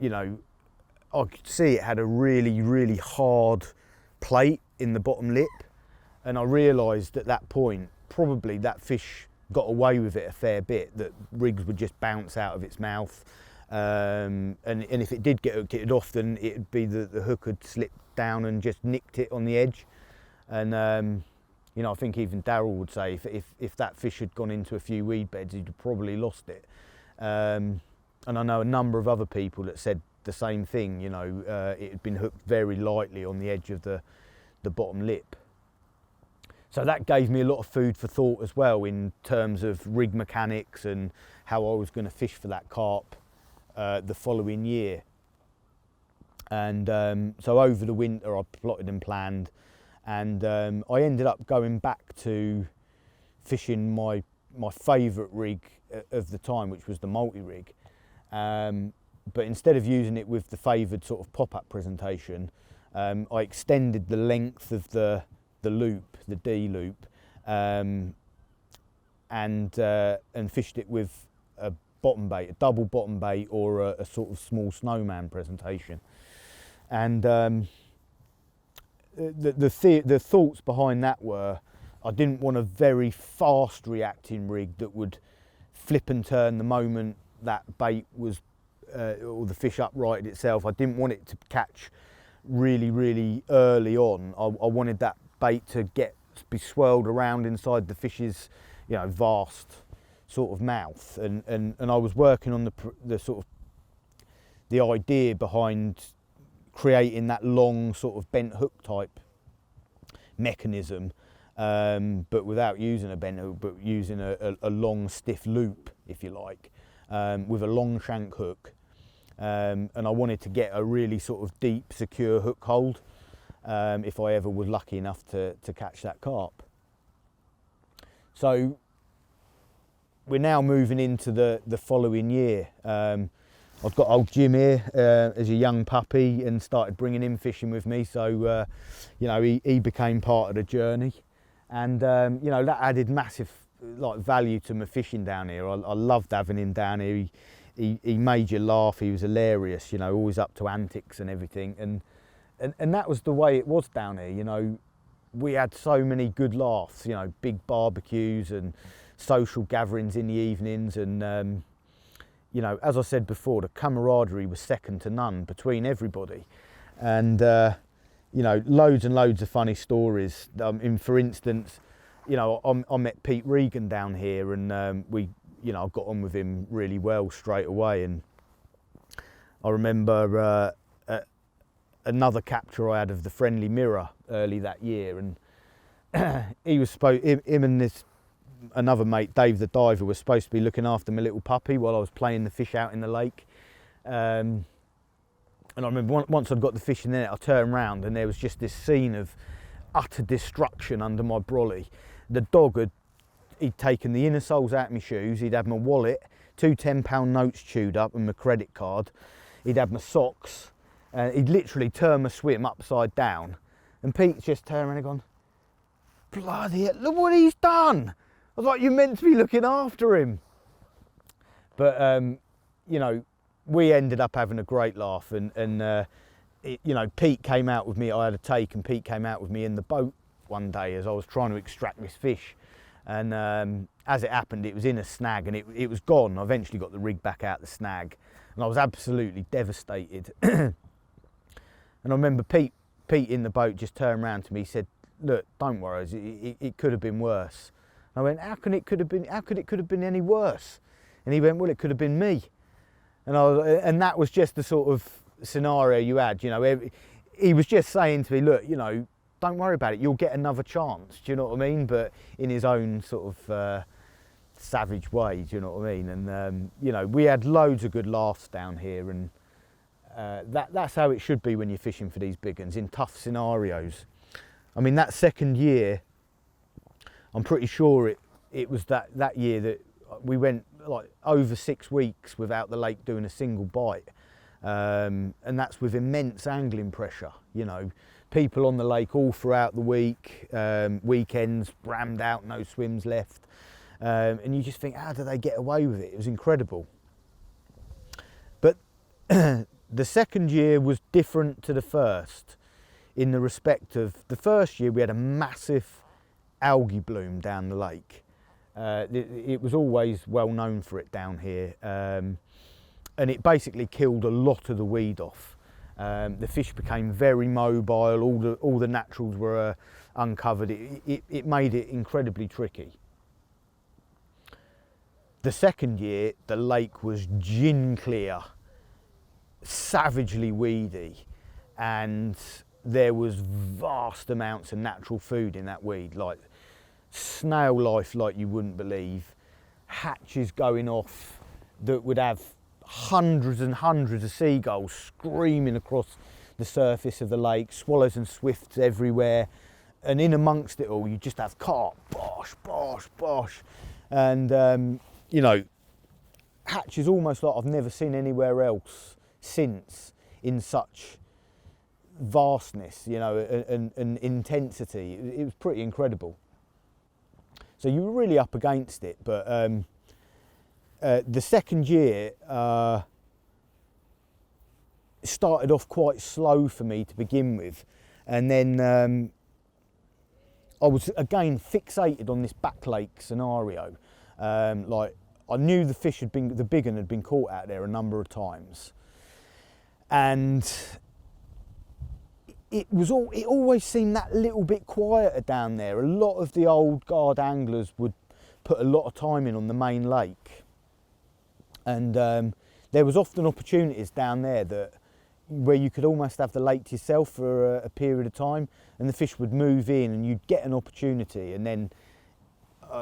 I could see it had a really, really hard plate in the bottom lip, and I realised at that point probably that fish got away with it a fair bit, that rigs would just bounce out of its mouth, and if it did get hooked, it'd often be that the hook had slipped down and just nicked it on the edge. And I think even Darryl would say if that fish had gone into a few weed beds, he'd have probably lost it. And I know a number of other people that said the same thing. It had been hooked very lightly on the edge of the bottom lip. So that gave me a lot of food for thought as well in terms of rig mechanics and how I was going to fish for that carp the following year. And so over the winter I plotted and planned, and I ended up going back to fishing my favourite rig of the time, which was the multi-rig. But instead of using it with the favoured sort of pop-up presentation, I extended the length of the loop, the D loop, and fished it with a bottom bait, a double bottom bait, or a sort of small snowman presentation. And the thoughts behind that were, I didn't want a very fast reacting rig that would flip and turn the moment that bait was or the fish uprighted itself. I didn't want it to catch really, really early on. I wanted that bait to be swirled around inside the fish's vast sort of mouth, and I was working on the sort of the idea behind creating that long sort of bent hook type mechanism, but without using a bent hook, but using a long stiff loop, if you like, with a long shank hook, and I wanted to get a really sort of deep, secure hook hold if I ever was lucky enough to catch that carp. So we're now moving into the following year. I've got old Jim here as a young puppy and started bringing him fishing with me, so he became part of the journey, and that added massive value to my fishing down here. I loved having him down here. He made you laugh. He was hilarious, always up to antics and everything, and that was the way it was down here. We had so many good laughs, big barbecues and social gatherings in the evenings, and as I said before, the camaraderie was second to none between everybody. And you know, loads and loads of funny stories. For instance, you know, I met Pete Regan down here, and we, you know, I got on with him really well straight away. And I remember another capture I had of the friendly mirror early that year, and he was him and this another mate, Dave the diver, was supposed to be looking after my little puppy while I was playing the fish out in the lake. And I remember once I'd got the fish in the net, I turned around and there was just this scene of utter destruction under my brolly. The dog he'd taken the inner soles out of my shoes, he'd had my wallet, 2 £10 notes chewed up and my credit card, he'd had my socks, he'd literally turned my swim upside down. And Pete's just turned around and gone, bloody hell, look what he's done! I was like, you're meant to be looking after him. But, you know, we ended up having a great laugh, and you know, Pete came out with me, I had a take, and Pete came out with me in the boat one day as I was trying to extract this fish. And as it happened, it was in a snag and it was gone. I eventually got the rig back out the snag and I was absolutely devastated. And I remember Pete in the boat just turned around to me, he said, look, don't worry, it could have been worse. I went, how could it could have been any worse? And he went, well, it could have been me. And that was just the sort of scenario you had, you know. He was just saying to me, look, you know, don't worry about it, you'll get another chance, do you know what I mean? But in his own sort of savage way, do you know what I mean? And, you know, we had loads of good laughs down here, and that's how it should be when you're fishing for these big ones, in tough scenarios. I mean, that second year, I'm pretty sure it was that year that we went like over 6 weeks without the lake doing a single bite. And that's with immense angling pressure, you know. People on the lake all throughout the week, weekends rammed out, no swims left. And you just think, how do they get away with it? It was incredible. But the second year was different to the first in the respect of the first year we had a massive algae bloom down the lake. It was always well known for it down here, and it basically killed a lot of the weed off. The fish became very mobile, all the naturals were uncovered. It made it incredibly tricky. The second year, the lake was gin clear, savagely weedy, and there was vast amounts of natural food in that weed, like snail life like you wouldn't believe, hatches going off that would have hundreds and hundreds of seagulls screaming across the surface of the lake, swallows and swifts everywhere, and in amongst it all you just have carp, bosh, bosh, bosh, and you know, hatches almost like I've never seen anywhere else since in such vastness, you know, and intensity. It was pretty incredible. So you were really up against it, but the second year started off quite slow for me to begin with, and then I was again fixated on this back lake scenario. Like, I knew the fish the big one had been caught out there a number of times, and it always seemed that little bit quieter down there. A lot of the old guard anglers would put a lot of time in on the main lake, and there was often opportunities down there where you could almost have the lake to yourself for a period of time, and the fish would move in and you'd get an opportunity, and then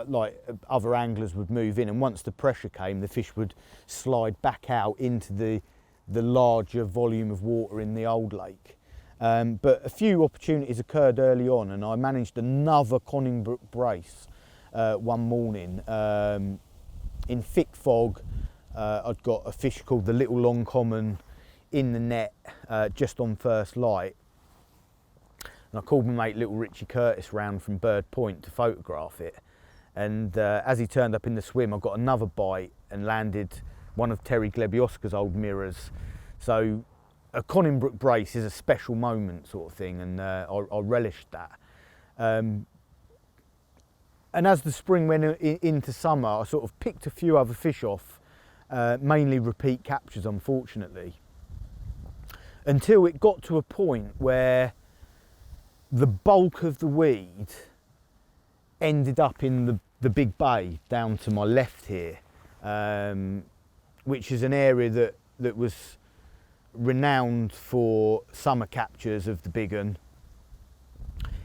like other anglers would move in, and once the pressure came, the fish would slide back out into the larger volume of water in the old lake. But a few opportunities occurred early on, and I managed another Conningbrook brace one morning. In thick fog, I'd got a fish called the Little Long Common in the net just on first light. And I called my mate Little Richie Curtis round from Bird Point to photograph it. And as he turned up in the swim, I got another bite and landed one of Terry Glebiosca's old mirrors. So a Conningbrook brace is a special moment sort of thing, and I relished that. And as the spring went into summer, I sort of picked a few other fish off, mainly repeat captures, unfortunately, until it got to a point where the bulk of the weed ended up in the big bay down to my left here, which is an area that was renowned for summer captures of the big un.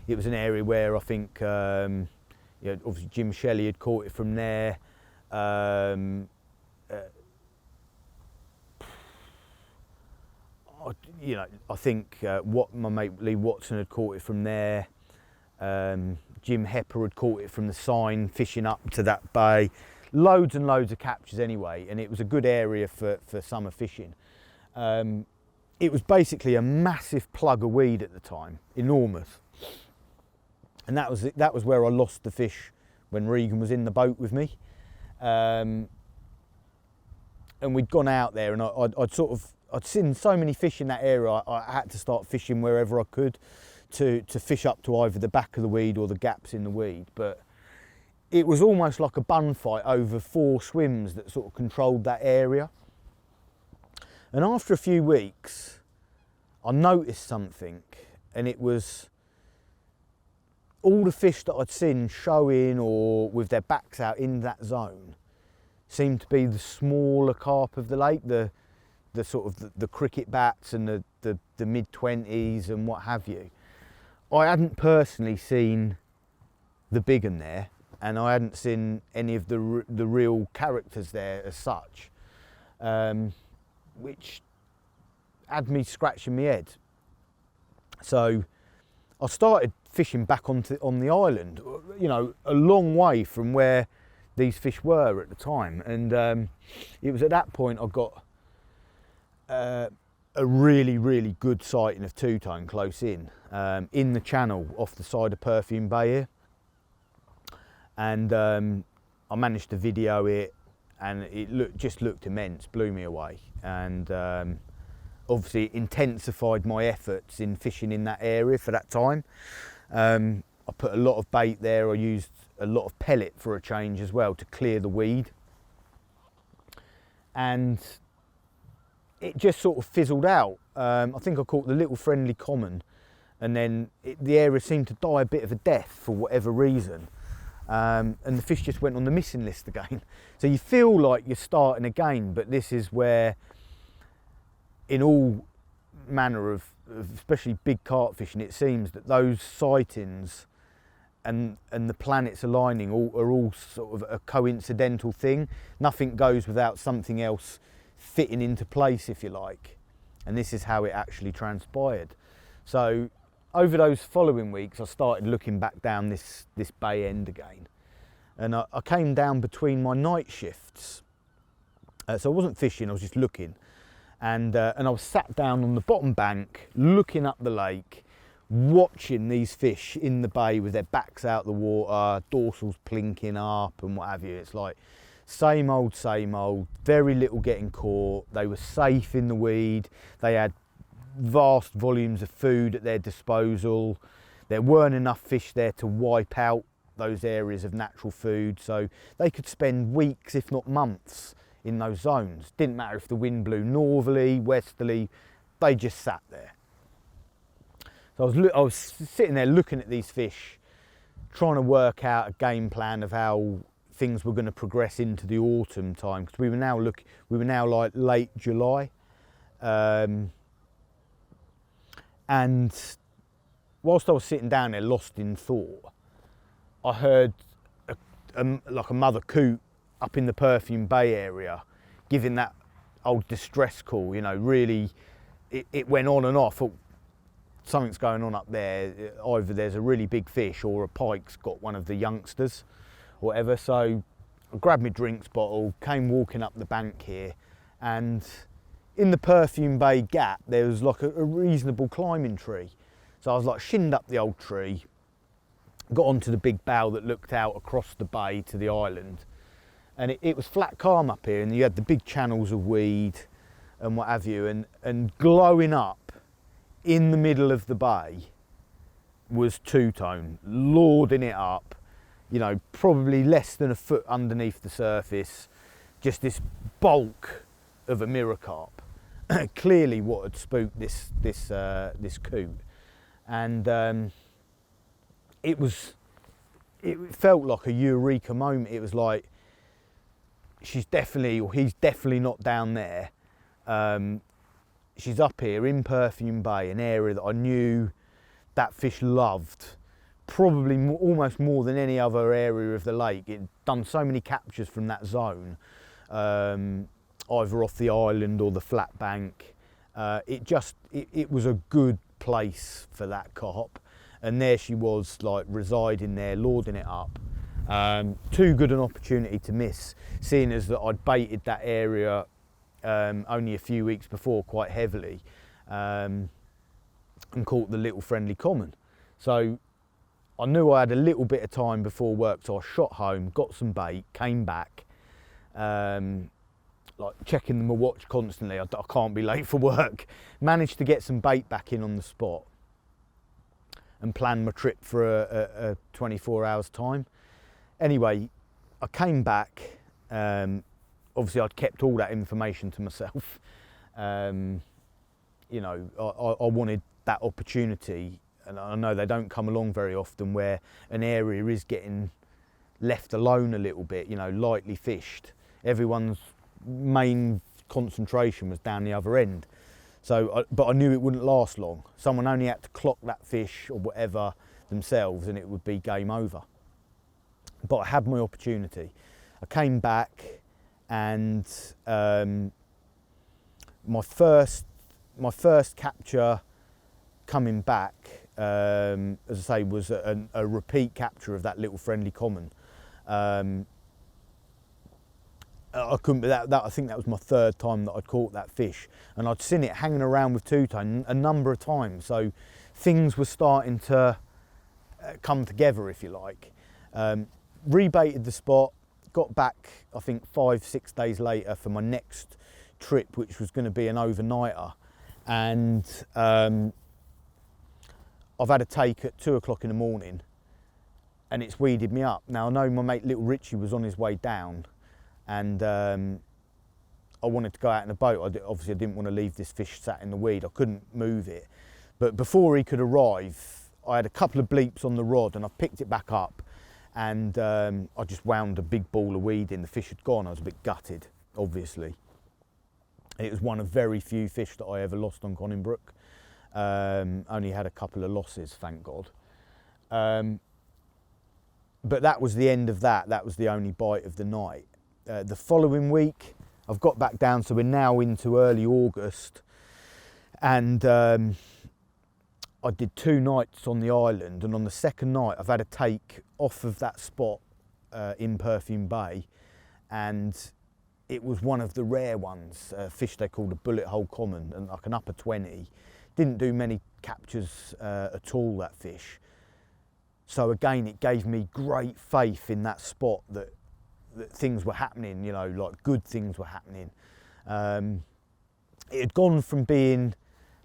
It was an area where I think obviously Jim Shelley had caught it from there. I think my mate Lee Watson had caught it from there. Jim Hepper had caught it from the sign, fishing up to that bay. Loads and loads of captures anyway, and it was a good area for summer fishing. It was basically a massive plug of weed at the time, enormous. And that was where I lost the fish when Regan was in the boat with me. And we'd gone out there, and I'd seen so many fish in that area. I had to start fishing wherever I could to fish up to either the back of the weed or the gaps in the weed. But it was almost like a bun fight over 4 swims that sort of controlled that area. And after a few weeks, I noticed something, and it was all the fish that I'd seen showing or with their backs out in that zone seemed to be the smaller carp of the lake, the sort of the cricket bats and the mid-20s and what have you. I hadn't personally seen the big un there, and I hadn't seen any of the real characters there as such, which had me scratching my head. So I started fishing back on the island, a long way from where these fish were at the time, and it was at that point I got a really, really good sighting of two-tone close in the channel off the side of Perfume Bay here. And I managed to video it, and it just looked immense, blew me away. And obviously it intensified my efforts in fishing in that area for that time. I put a lot of bait there. I used a lot of pellet for a change as well to clear the weed. And it just sort of fizzled out. I think I caught the little friendly common, and then the area seemed to die a bit of a death for whatever reason. And the fish just went on the missing list again. So you feel like you're starting again, but this is where, in all manner of especially big carp fishing, it seems that those sightings and the planets aligning are all sort of a coincidental thing. Nothing goes without something else fitting into place, if you like. And this is how it actually transpired. So over those following weeks, I started looking back down this bay end again. And I came down between my night shifts. So I wasn't fishing, I was just looking. And I was sat down on the bottom bank, looking up the lake, watching these fish in the bay with their backs out the water, dorsals plinking up and what have you. It's like same old, very little getting caught. They were safe in the weed. They had vast volumes of food at their disposal. There weren't enough fish there to wipe out those areas of natural food, so they could spend weeks, if not months, in those zones. Didn't matter if the wind blew northerly, westerly, they just sat there. So I was sitting there looking at these fish, trying to work out a game plan of how things were going to progress into the autumn time, because we were now like late July. And whilst I was sitting down there lost in thought, I heard like a mother coot up in the Perfume Bay area giving that old distress call, really it went on and off. Something's going on up there, either there's a really big fish or a pike's got one of the youngsters, whatever. So I grabbed my drinks bottle, came walking up the bank here, and in the Perfume Bay gap there was like a reasonable climbing tree. So I was like shinned up the old tree, got onto the big bough that looked out across the bay to the island, and it was flat calm up here, and you had the big channels of weed and what have you, and glowing up in the middle of the bay was two-tone, lording it up, probably less than a foot underneath the surface, just this bulk of a mirror carp. Clearly what had spooked this coot. And it felt like a eureka moment. It was like, she's definitely, or he's definitely not down there. She's up here in Perfume Bay, an area that I knew that fish loved, probably almost more than any other area of the lake. It'd done so many captures from that zone, either off the island or the flat bank. It was a good place for that carp, and there she was, like residing there, lording it up. Too good an opportunity to miss, seeing as that I'd baited that area only a few weeks before quite heavily, and caught the little friendly common. So I knew I had a little bit of time before work, so I shot home, got some bait, came back, like checking my watch constantly. I can't be late for work. Managed to get some bait back in on the spot and planned my trip for a 24 hours time. Anyway, I came back. Obviously, I'd kept all that information to myself. You know, I wanted that opportunity, and I know they don't come along very often, where an area is getting left alone a little bit, you know, lightly fished. Everyone's main concentration was down the other end. So, but I knew it wouldn't last long. Someone only had to clock that fish or whatever themselves, and it would be game over. But I had my opportunity. I came back, and my first capture coming back, as I say, was a repeat capture of that little friendly common. I couldn't be that. I think that was my third time that I'd caught that fish, and I'd seen it hanging around with two-tone a number of times. So things were starting to come together, if you like. Rebaited the spot, got back, I think 5-6 days later for my next trip, which was going to be an overnighter, and I've had a take at 2 o'clock in the morning, and it's weeded me up. Now I know my mate Little Richie was on his way down, and I wanted to go out in a boat. Obviously I didn't want to leave this fish sat in the weed. I couldn't move it. But before he could arrive, I had a couple of bleeps on the rod, and I picked it back up, and I just wound a big ball of weed in. The fish had gone. I was a bit gutted, obviously. It was one of very few fish that I ever lost on Conningbrook. Only had a couple of losses, thank God. But that was the end of that. That was the only bite of the night. The following week, I've got back down, so we're now into early August, and I did 2 nights on the island, and on the second night I've had a take off of that spot in Perfume Bay, and it was one of the rare ones, a fish they called a bullet hole common, and like an upper 20. Didn't do many captures at all, that fish. So again, it gave me great faith in that spot that things were happening, you know, like good things were happening. It had gone from being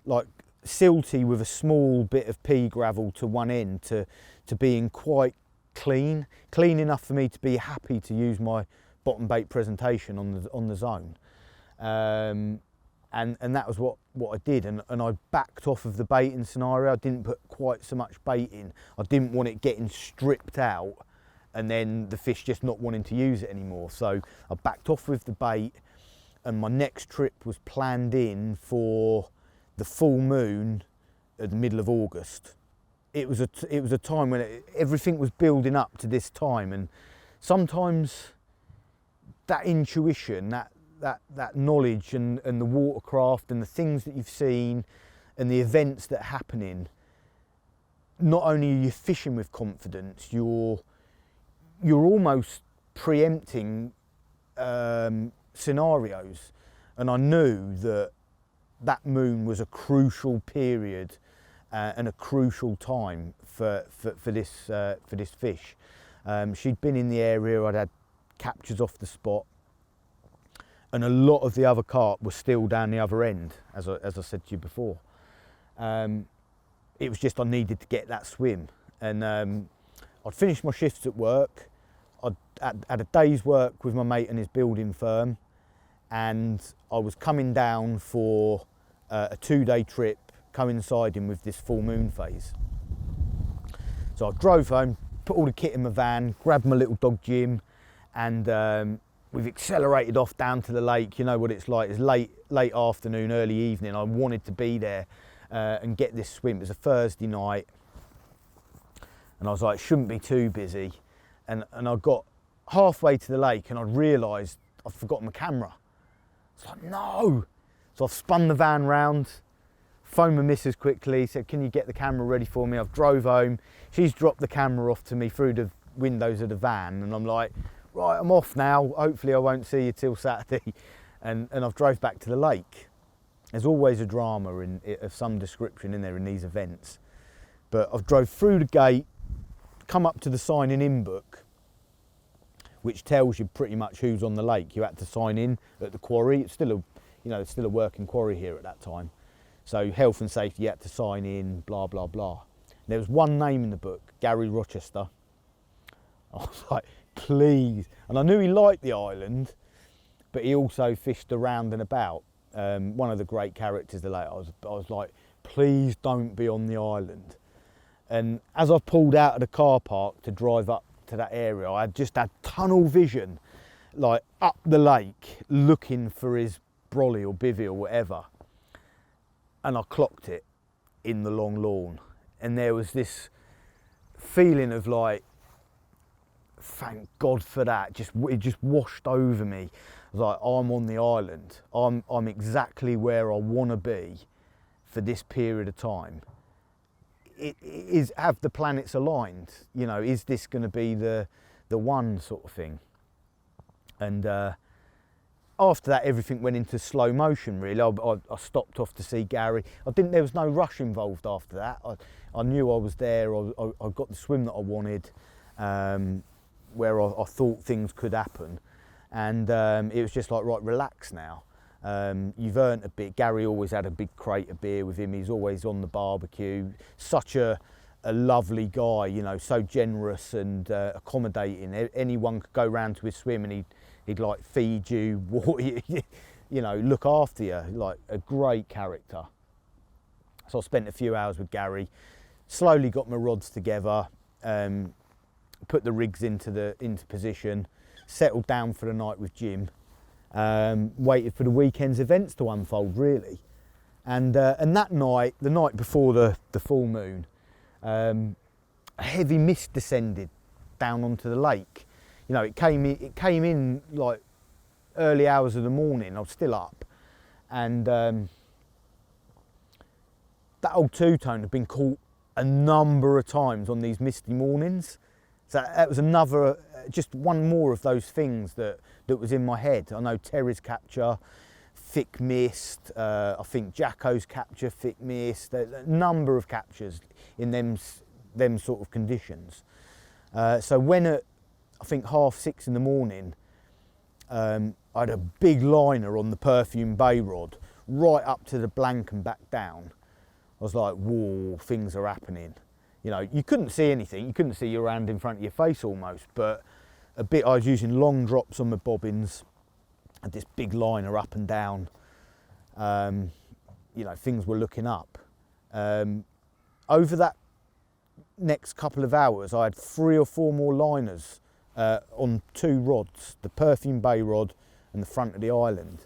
like silty with a small bit of pea gravel to one end to being quite clean enough for me to be happy to use my bottom bait presentation on the zone. And that was what I did, and I backed off of the baiting scenario. I didn't put quite so much bait in. I didn't want it getting stripped out and then the fish just not wanting to use it anymore. So I backed off with the bait, and my next trip was planned in for the full moon at the middle of August. It was a time when everything was building up to this time, and sometimes that intuition, that knowledge and the watercraft and the things that you've seen and the events that are happening, not only are you fishing with confidence, you're almost preempting scenarios. And I knew that moon was a crucial period and a crucial time for this fish. She'd been in the area, I'd had captures off the spot, and a lot of the other carp were still down the other end, as I said to you before. It was just I needed to get that swim, and I'd finished my shifts at work. I'd had a day's work with my mate and his building firm, and I was coming down for a 2-day trip coinciding with this full moon phase. So I drove home, put all the kit in my van, grabbed my little dog Jim, and we've accelerated off down to the lake. You know what it's like, it's late afternoon, early evening. I wanted to be there and get this swim. It was a Thursday night, and I was like, shouldn't be too busy. And I got halfway to the lake and I realised I'd forgotten my camera. It's like, no! So I've spun the van round, phoned my missus quickly, said, can you get the camera ready for me? I've drove home. She's dropped the camera off to me through the windows of the van, and I'm like, right, I'm off now. Hopefully I won't see you till Saturday. And I've drove back to the lake. There's always a drama of some description in there in these events. But I've drove through the gate, come up to the signing-in book, which tells you pretty much who's on the lake. You had to sign in at the quarry. It's still a working quarry here at that time. So health and safety, you had to sign in, blah, blah, blah. There was one name in the book, Gary Rochester. I was like, please. And I knew he liked the island, but he also fished around and about. One of the great characters of the lake. I was like, please don't be on the island. And as I pulled out of the car park to drive up to that area, I just had tunnel vision, like up the lake, looking for his brolly or bivvy or whatever. And I clocked it in the long lawn. And there was this feeling of like, thank God for that. It just washed over me. I was like, I'm on the island. I'm exactly where I want to be for this period of time. Have the planets aligned? You know, is this going to be the one sort of thing? And after that, everything went into slow motion. Really, I stopped off to see Gary. There was no rush involved after that. I knew I was there. I got the swim that I wanted, where I thought things could happen, and it was just like, right, relax now. You've earned a bit. Gary always had a big crate of beer with him. He's always on the barbecue. Such a lovely guy, you know, so generous and accommodating. Anyone could go round to his swim and he'd like feed you, water you, you know, look after you. Like a great character. So I spent a few hours with Gary. Slowly got my rods together. Put the rigs into position. Settled down for the night with Jim. Waited for the weekend's events to unfold, really. And that night, the night before the full moon, a heavy mist descended down onto the lake. You know, it came in like early hours of the morning. I was still up, and that old two-tone had been caught a number of times on these misty mornings. So that was another, just one more of those things that was in my head. I know Terry's capture, thick mist. I think Jacko's capture, thick mist. A number of captures in them sort of conditions. So when at, I think 6:30 in the morning, I had a big liner on the Perfume Bay rod right up to the blank and back down. I was like, whoa, things are happening. You know, you couldn't see anything. You couldn't see your hand in front of your face almost, but a bit, I was using long drops on my bobbins, had this big liner up and down. You know, things were looking up. Over that next couple of hours, I had 3 or 4 more liners on 2 rods, the Perfume Bay rod and the front of the island,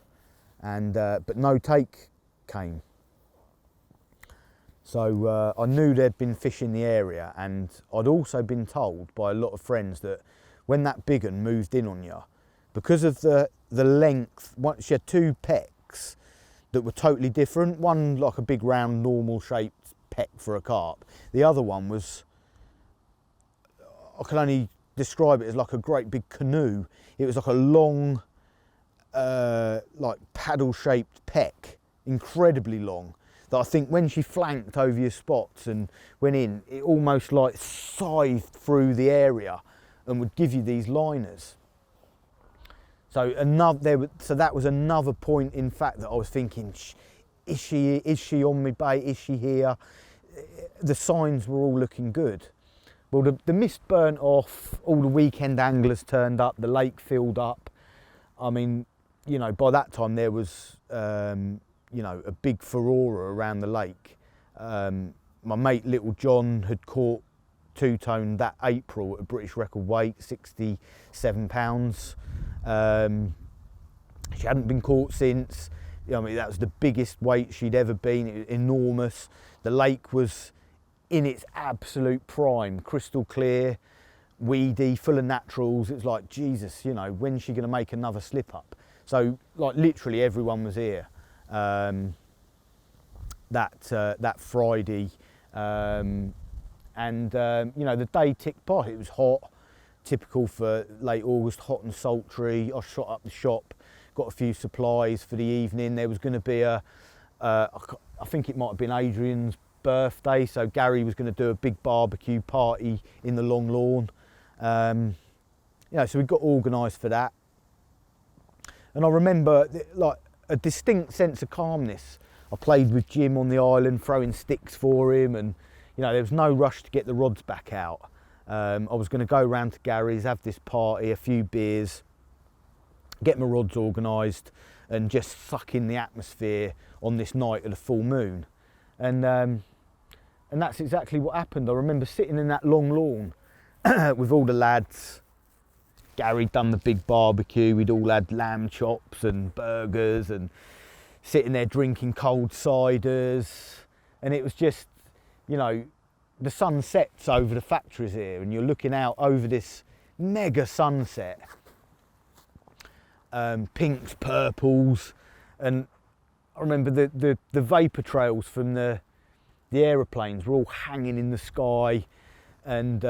and but no take came. So I knew there'd been fish in the area, and I'd also been told by a lot of friends that when that big one moved in on you, because of the length, once you had 2 pecks that were totally different, one like a big round normal shaped peck for a carp, the other one was, I can only describe it as like a great big canoe. It was like a long, like paddle shaped peck, incredibly long. That I think when she flanked over your spots and went in, it almost like scythed through the area and would give you these liners. So that was another point, in fact, that I was thinking, is she on my bait? Is she here? The signs were all looking good. Well, the mist burnt off, all the weekend anglers turned up, the lake filled up. I mean, you know, by that time there was, you know, a big furore around the lake. My mate Little John had caught two-tone that April at a British record weight, 67 pounds. She hadn't been caught since. I mean, that was the biggest weight she'd ever been. It was enormous. The lake was in its absolute prime, crystal clear, weedy, full of naturals. It was like, Jesus, you know, when's she going to make another slip up? So, like, literally everyone was here that Friday, and you know, the day ticked by. It was hot, typical for late August, hot and sultry. I shot up the shop, got a few supplies for the evening. There was going to be I think it might have been Adrian's birthday, so Gary was going to do a big barbecue party in the long lawn. You know, so we got organised for that. And I remember, like, a distinct sense of calmness. I played with Jim on the island, throwing sticks for him, and you know, there was no rush to get the rods back out. I was going to go round to Gary's, have this party, a few beers, get my rods organised, and just suck in the atmosphere on this night of the full moon. And that's exactly what happened. I remember sitting in that long lawn with all the lads. Gary done the big barbecue. We'd all had lamb chops and burgers, and sitting there drinking cold ciders. And it was just, you know, the sun sets over the factories here, and you're looking out over this mega sunset. Pinks, purples, and I remember the vapour trails from the aeroplanes were all hanging in the sky, and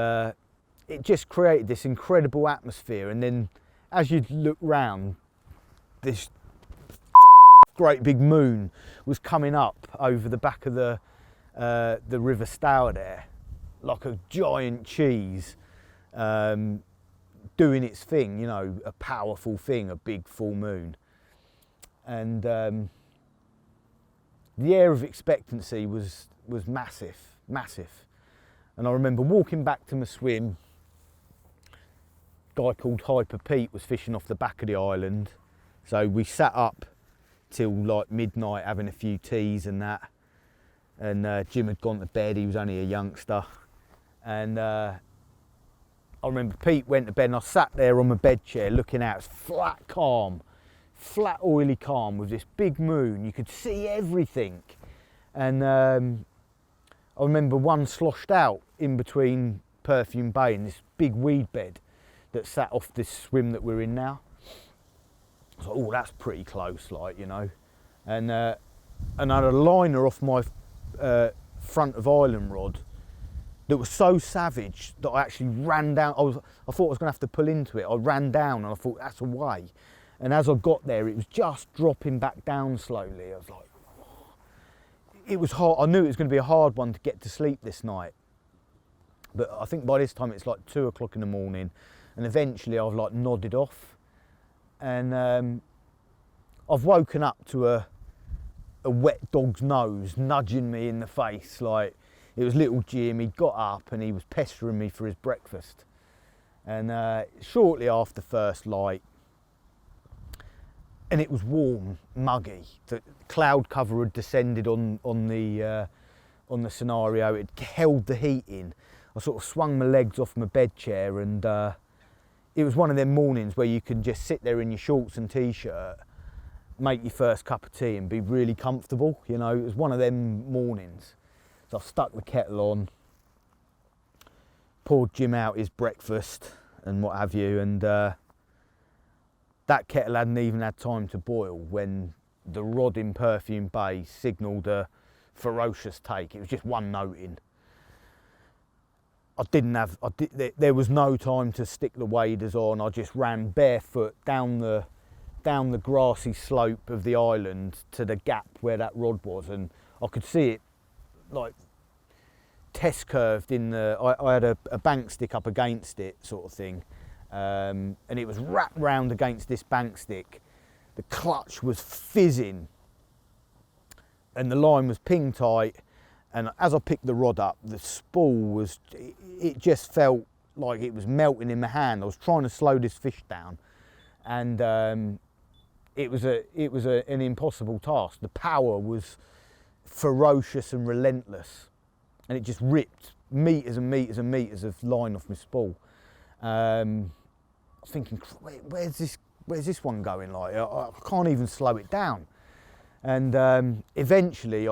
it just created this incredible atmosphere. And then as you'd look round, this great big moon was coming up over the back of the River Stour there, like a giant cheese, doing its thing, you know, a powerful thing, a big full moon. And the air of expectancy was massive, massive. And I remember walking back to my swim. A guy called Hyper Pete was fishing off the back of the island, so we sat up till like midnight having a few teas and that. And Jim had gone to bed. He was only a youngster, and I remember Pete went to bed, and I sat there on my bed chair looking out. It's flat calm, flat oily calm with this big moon. You could see everything. And I remember one sloshed out in between Perfume Bay and this big weed bed that sat off this swim that we're in now. I was like, oh, that's pretty close, like, you know. And I had a liner off my front of island rod that was so savage that I actually ran down. I thought I was going to have to pull into it. I ran down and I thought, that's away. And as I got there, it was just dropping back down slowly. I was like, it was hard. I knew it was going to be a hard one to get to sleep this night. But I think by this time it's like 2 o'clock in the morning, and eventually I've like nodded off, and I've woken up to a wet dog's nose nudging me in the face. Like, it was little Jim. He'd got up and he was pestering me for his breakfast. And shortly after first light, and it was warm, muggy. The cloud cover had descended on the scenario. It held the heat in. I sort of swung my legs off my bed chair, and it was one of them mornings where you can just sit there in your shorts and t-shirt, make your first cup of tea and be really comfortable, you know. It was one of them mornings. So I stuck the kettle on, poured Jim out his breakfast and what have you, and that kettle hadn't even had time to boil when the rod in Perfume Bay signalled a ferocious take. It was just one note in. There was no time to stick the waders on. I just ran barefoot down the grassy slope of the island to the gap where that rod was, and I could see it like test curved in the. I had a bank stick up against it, sort of thing, and it was wrapped round against this bank stick. The clutch was fizzing, and the line was ping tight. And as I picked the rod up, the spool was, it just felt like it was melting in my hand. I was trying to slow this fish down, and it was an impossible task. The power was ferocious and relentless, and it just ripped metres and metres and metres of line off my spool. I was thinking, where's this one going? Like, I can't even slow it down. And eventually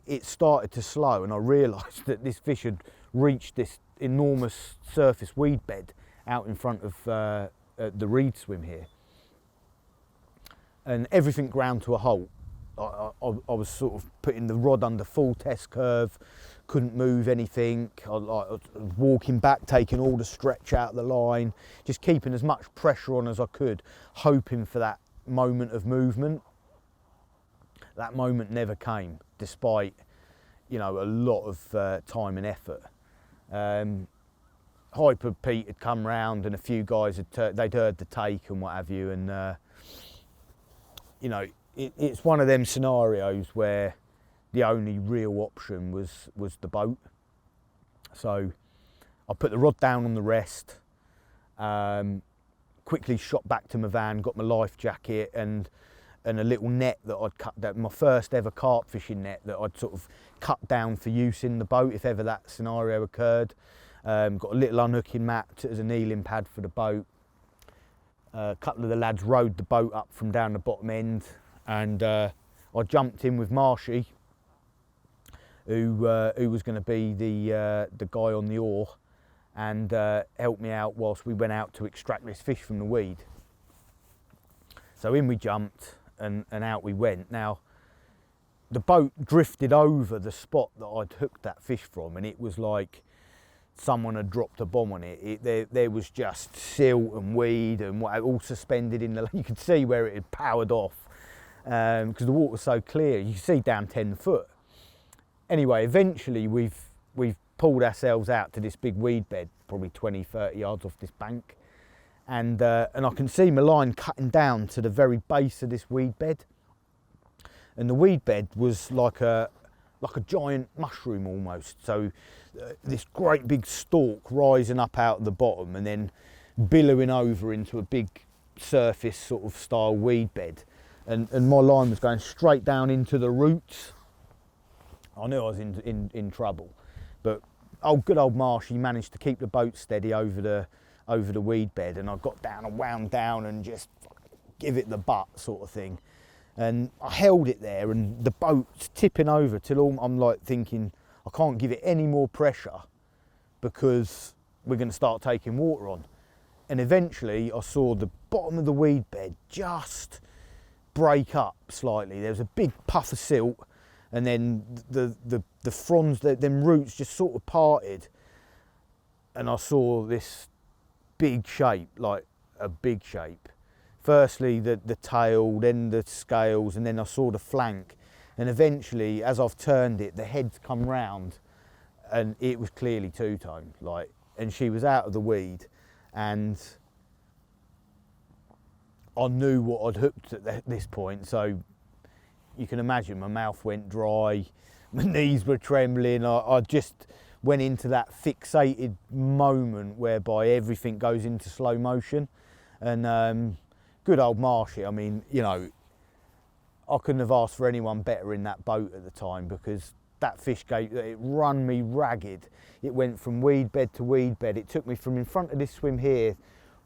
it started to slow, and I realised that this fish had reached this enormous surface weed bed out in front of the reed swim here. And everything ground to a halt. I was sort of putting the rod under full test curve, couldn't move anything. I was walking back, taking all the stretch out of the line, just keeping as much pressure on as I could, hoping for that moment of movement. That moment never came, despite, you know, a lot of time and effort. Hyper Pete had come round, and a few guys they'd heard the take and what have you, and you know, it's one of them scenarios where the only real option was the boat. So I put the rod down on the rest, quickly shot back to my van, got my life jacket and a little net that I'd cut, that my first ever carp fishing net that I'd sort of cut down for use in the boat if ever that scenario occurred. Got a little unhooking mat as a kneeling pad for the boat. A couple of the lads rowed the boat up from down the bottom end, and I jumped in with Marshy, who was going to be the guy on the oar, and helped me out whilst we went out to extract this fish from the weed. So in we jumped, and out we went. Now, the boat drifted over the spot that I'd hooked that fish from, and it was like someone had dropped a bomb on it. There was just silt and weed and all suspended in the. You could see where it had powered off because the water was so clear. You could see down 10 foot. Anyway, eventually we've pulled ourselves out to this big weed bed, probably 20, 30 yards off this bank, and I can see my line cutting down to the very base of this weed bed, and the weed bed was like a giant mushroom almost. So this great big stalk rising up out of the bottom and then billowing over into a big surface sort of style weed bed, and my line was going straight down into the roots. I knew I was in trouble, but good old Marshy managed to keep the boat steady over the weed bed, and I got down and wound down and just give it the butt sort of thing. And I held it there, and the boat's tipping over till I'm like thinking, I can't give it any more pressure because we're going to start taking water on. And eventually I saw the bottom of the weed bed just break up slightly. There was a big puff of silt, and then the fronds, them roots just sort of parted, and I saw this big shape, like a big shape. Firstly the tail, then the scales, and then I saw the flank, and eventually as I've turned it, the head's come round, and it was clearly two-tone, like, and she was out of the weed, and I knew what I'd hooked at this point. So you can imagine my mouth went dry, my knees were trembling. I just went into that fixated moment whereby everything goes into slow motion. And good old Marshy, I mean, you know, I couldn't have asked for anyone better in that boat at the time, because that fish gate, it run me ragged. It went from weed bed to weed bed. It took me from in front of this swim here,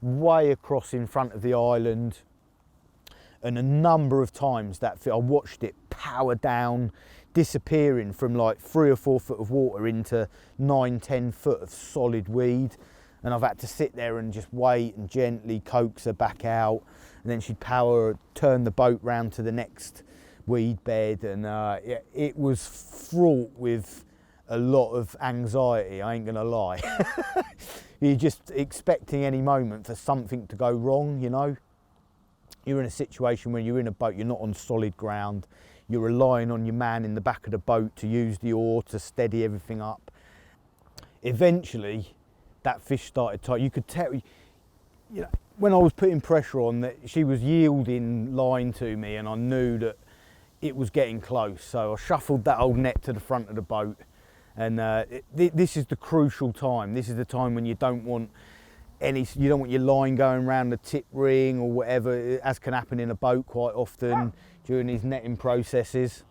way across in front of the island, and a number of times that I watched it power down, disappearing from like 3 or 4 foot of water into 9, 10 foot of solid weed. And I've had to sit there and just wait and gently coax her back out, and then she'd turn the boat round to the next weed bed, and yeah, it was fraught with a lot of anxiety, I ain't gonna lie. You're just expecting any moment for something to go wrong, you know. You're in a situation when you're in a boat, you're not on solid ground, you're relying on your man in the back of the boat to use the oar to steady everything up. Eventually that fish started tight. You could tell, you know, when I was putting pressure on, that she was yielding line to me, and I knew that it was getting close. So I shuffled that old net to the front of the boat, and this is the crucial time. This is the time when you don't want your line going around the tip ring or whatever, as can happen in a boat quite often during these netting processes.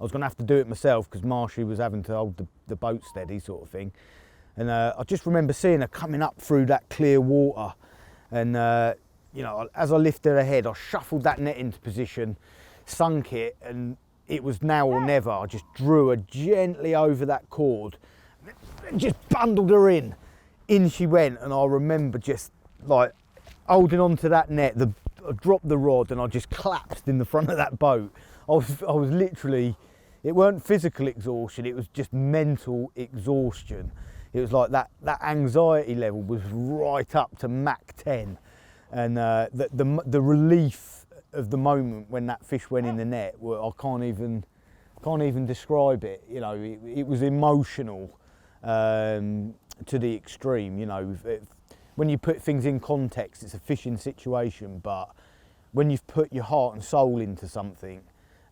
I was going to have to do it myself because Marshy was having to hold the boat steady, sort of thing. And I just remember seeing her coming up through that clear water, and you know, as I lifted her head, I shuffled that net into position, sunk it, and it was now or never. I just drew her gently over that cord, and just bundled her in. In she went, and I remember just like holding on to that net. I dropped the rod, and I just collapsed in the front of that boat. I was literally, it weren't physical exhaustion, it was just mental exhaustion. It was like that anxiety level was right up to Mach 10, and the relief of the moment when that fish went in the net, I can't even describe it. You know, it was emotional to the extreme. You know, when you put things in context, it's a fishing situation, but when you've put your heart and soul into something,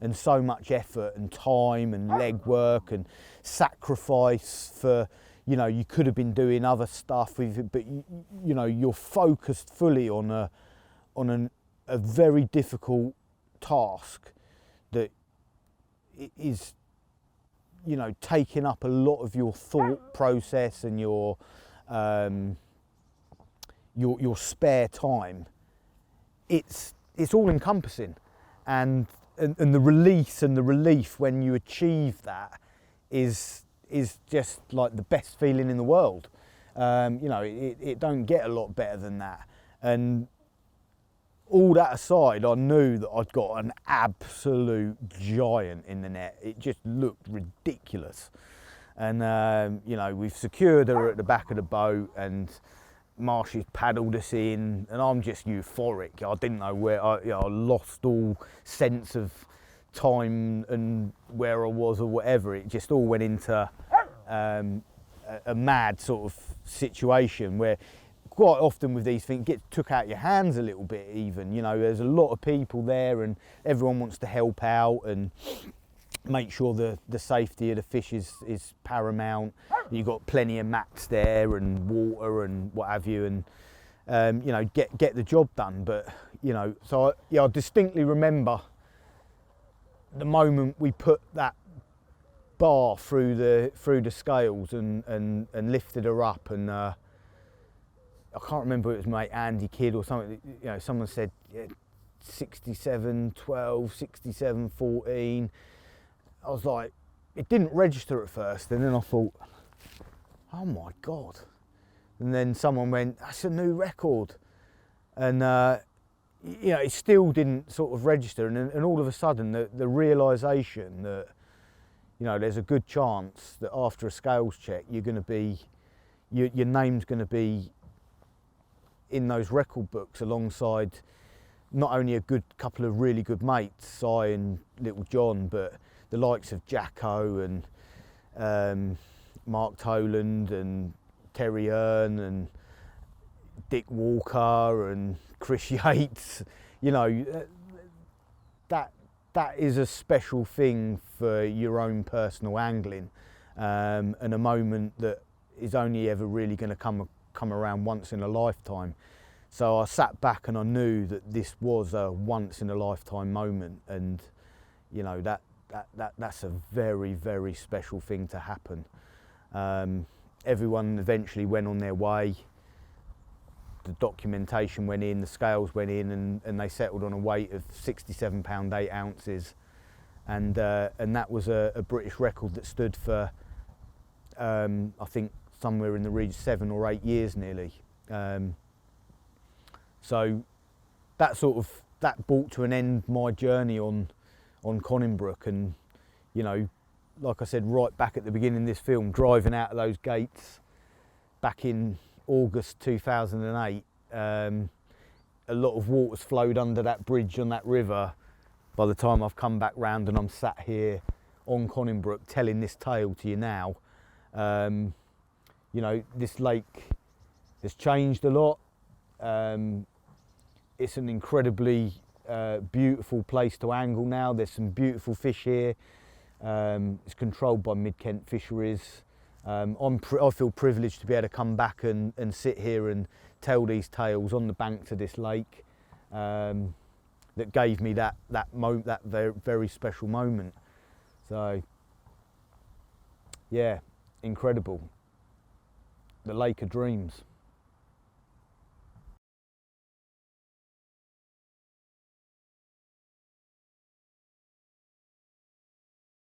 and so much effort and time and legwork and sacrifice for, you know, you could have been doing other stuff with it, but you know, you're focused fully on a very difficult task that is, you know, taking up a lot of your thought process and your spare time. It's all encompassing, and the release and the relief when you achieve that is just like the best feeling in the world. You know, it don't get a lot better than that. And all that aside, I knew that I'd got an absolute giant in the net. It just looked ridiculous. And you know, we've secured her at the back of the boat, and Marshy's paddled us in, and I'm just euphoric. I didn't know where, I lost all sense of time and where I was or whatever. It just all went into a mad sort of situation where quite often with these things, it gets took out your hands a little bit even. You know, there's a lot of people there and everyone wants to help out and make sure the safety of the fish is paramount. You've got plenty of mats there and water and what have you, and you know, get the job done. But you know, so I distinctly remember the moment we put that bar through the scales and lifted her up, and I can't remember if it was mate Andy Kidd or something. You know, someone said 67.12, 67.14. I was like, it didn't register at first, and then I thought, oh my God. And then someone went, that's a new record. And you know, it still didn't sort of register. And all of a sudden, the realisation that, you know, there's a good chance that after a scales check, you're going to be, your name's going to be in those record books alongside not only a good couple of really good mates, Si and Little John, but the likes of Jacko and Mark Toland and Terry Earn and Dick Walker and Chris Yates. You know, that is a special thing for your own personal angling, and a moment that is only ever really going to come around once in a lifetime. So I sat back and I knew that this was a once in a lifetime moment, and you know, that's a very, very special thing to happen. Everyone eventually went on their way. The documentation went in, the scales went in, and they settled on a weight of 67 pound 8 ounces, and that was a British record that stood for I think somewhere in the region 7 or 8 years nearly. So that brought to an end my journey on Conningbrook, and you know, like I said right back at the beginning of this film, driving out of those gates back in August 2008, a lot of water's flowed under that bridge on that river by the time I've come back round and I'm sat here on Conningbrook telling this tale to you now. You know, this lake has changed a lot. It's an incredibly beautiful place to angle now. There's some beautiful fish here. It's controlled by Mid-Kent Fisheries. I feel privileged to be able to come back and sit here and tell these tales on the banks of this lake, that gave me that very, very special moment. So yeah, incredible. The lake of dreams.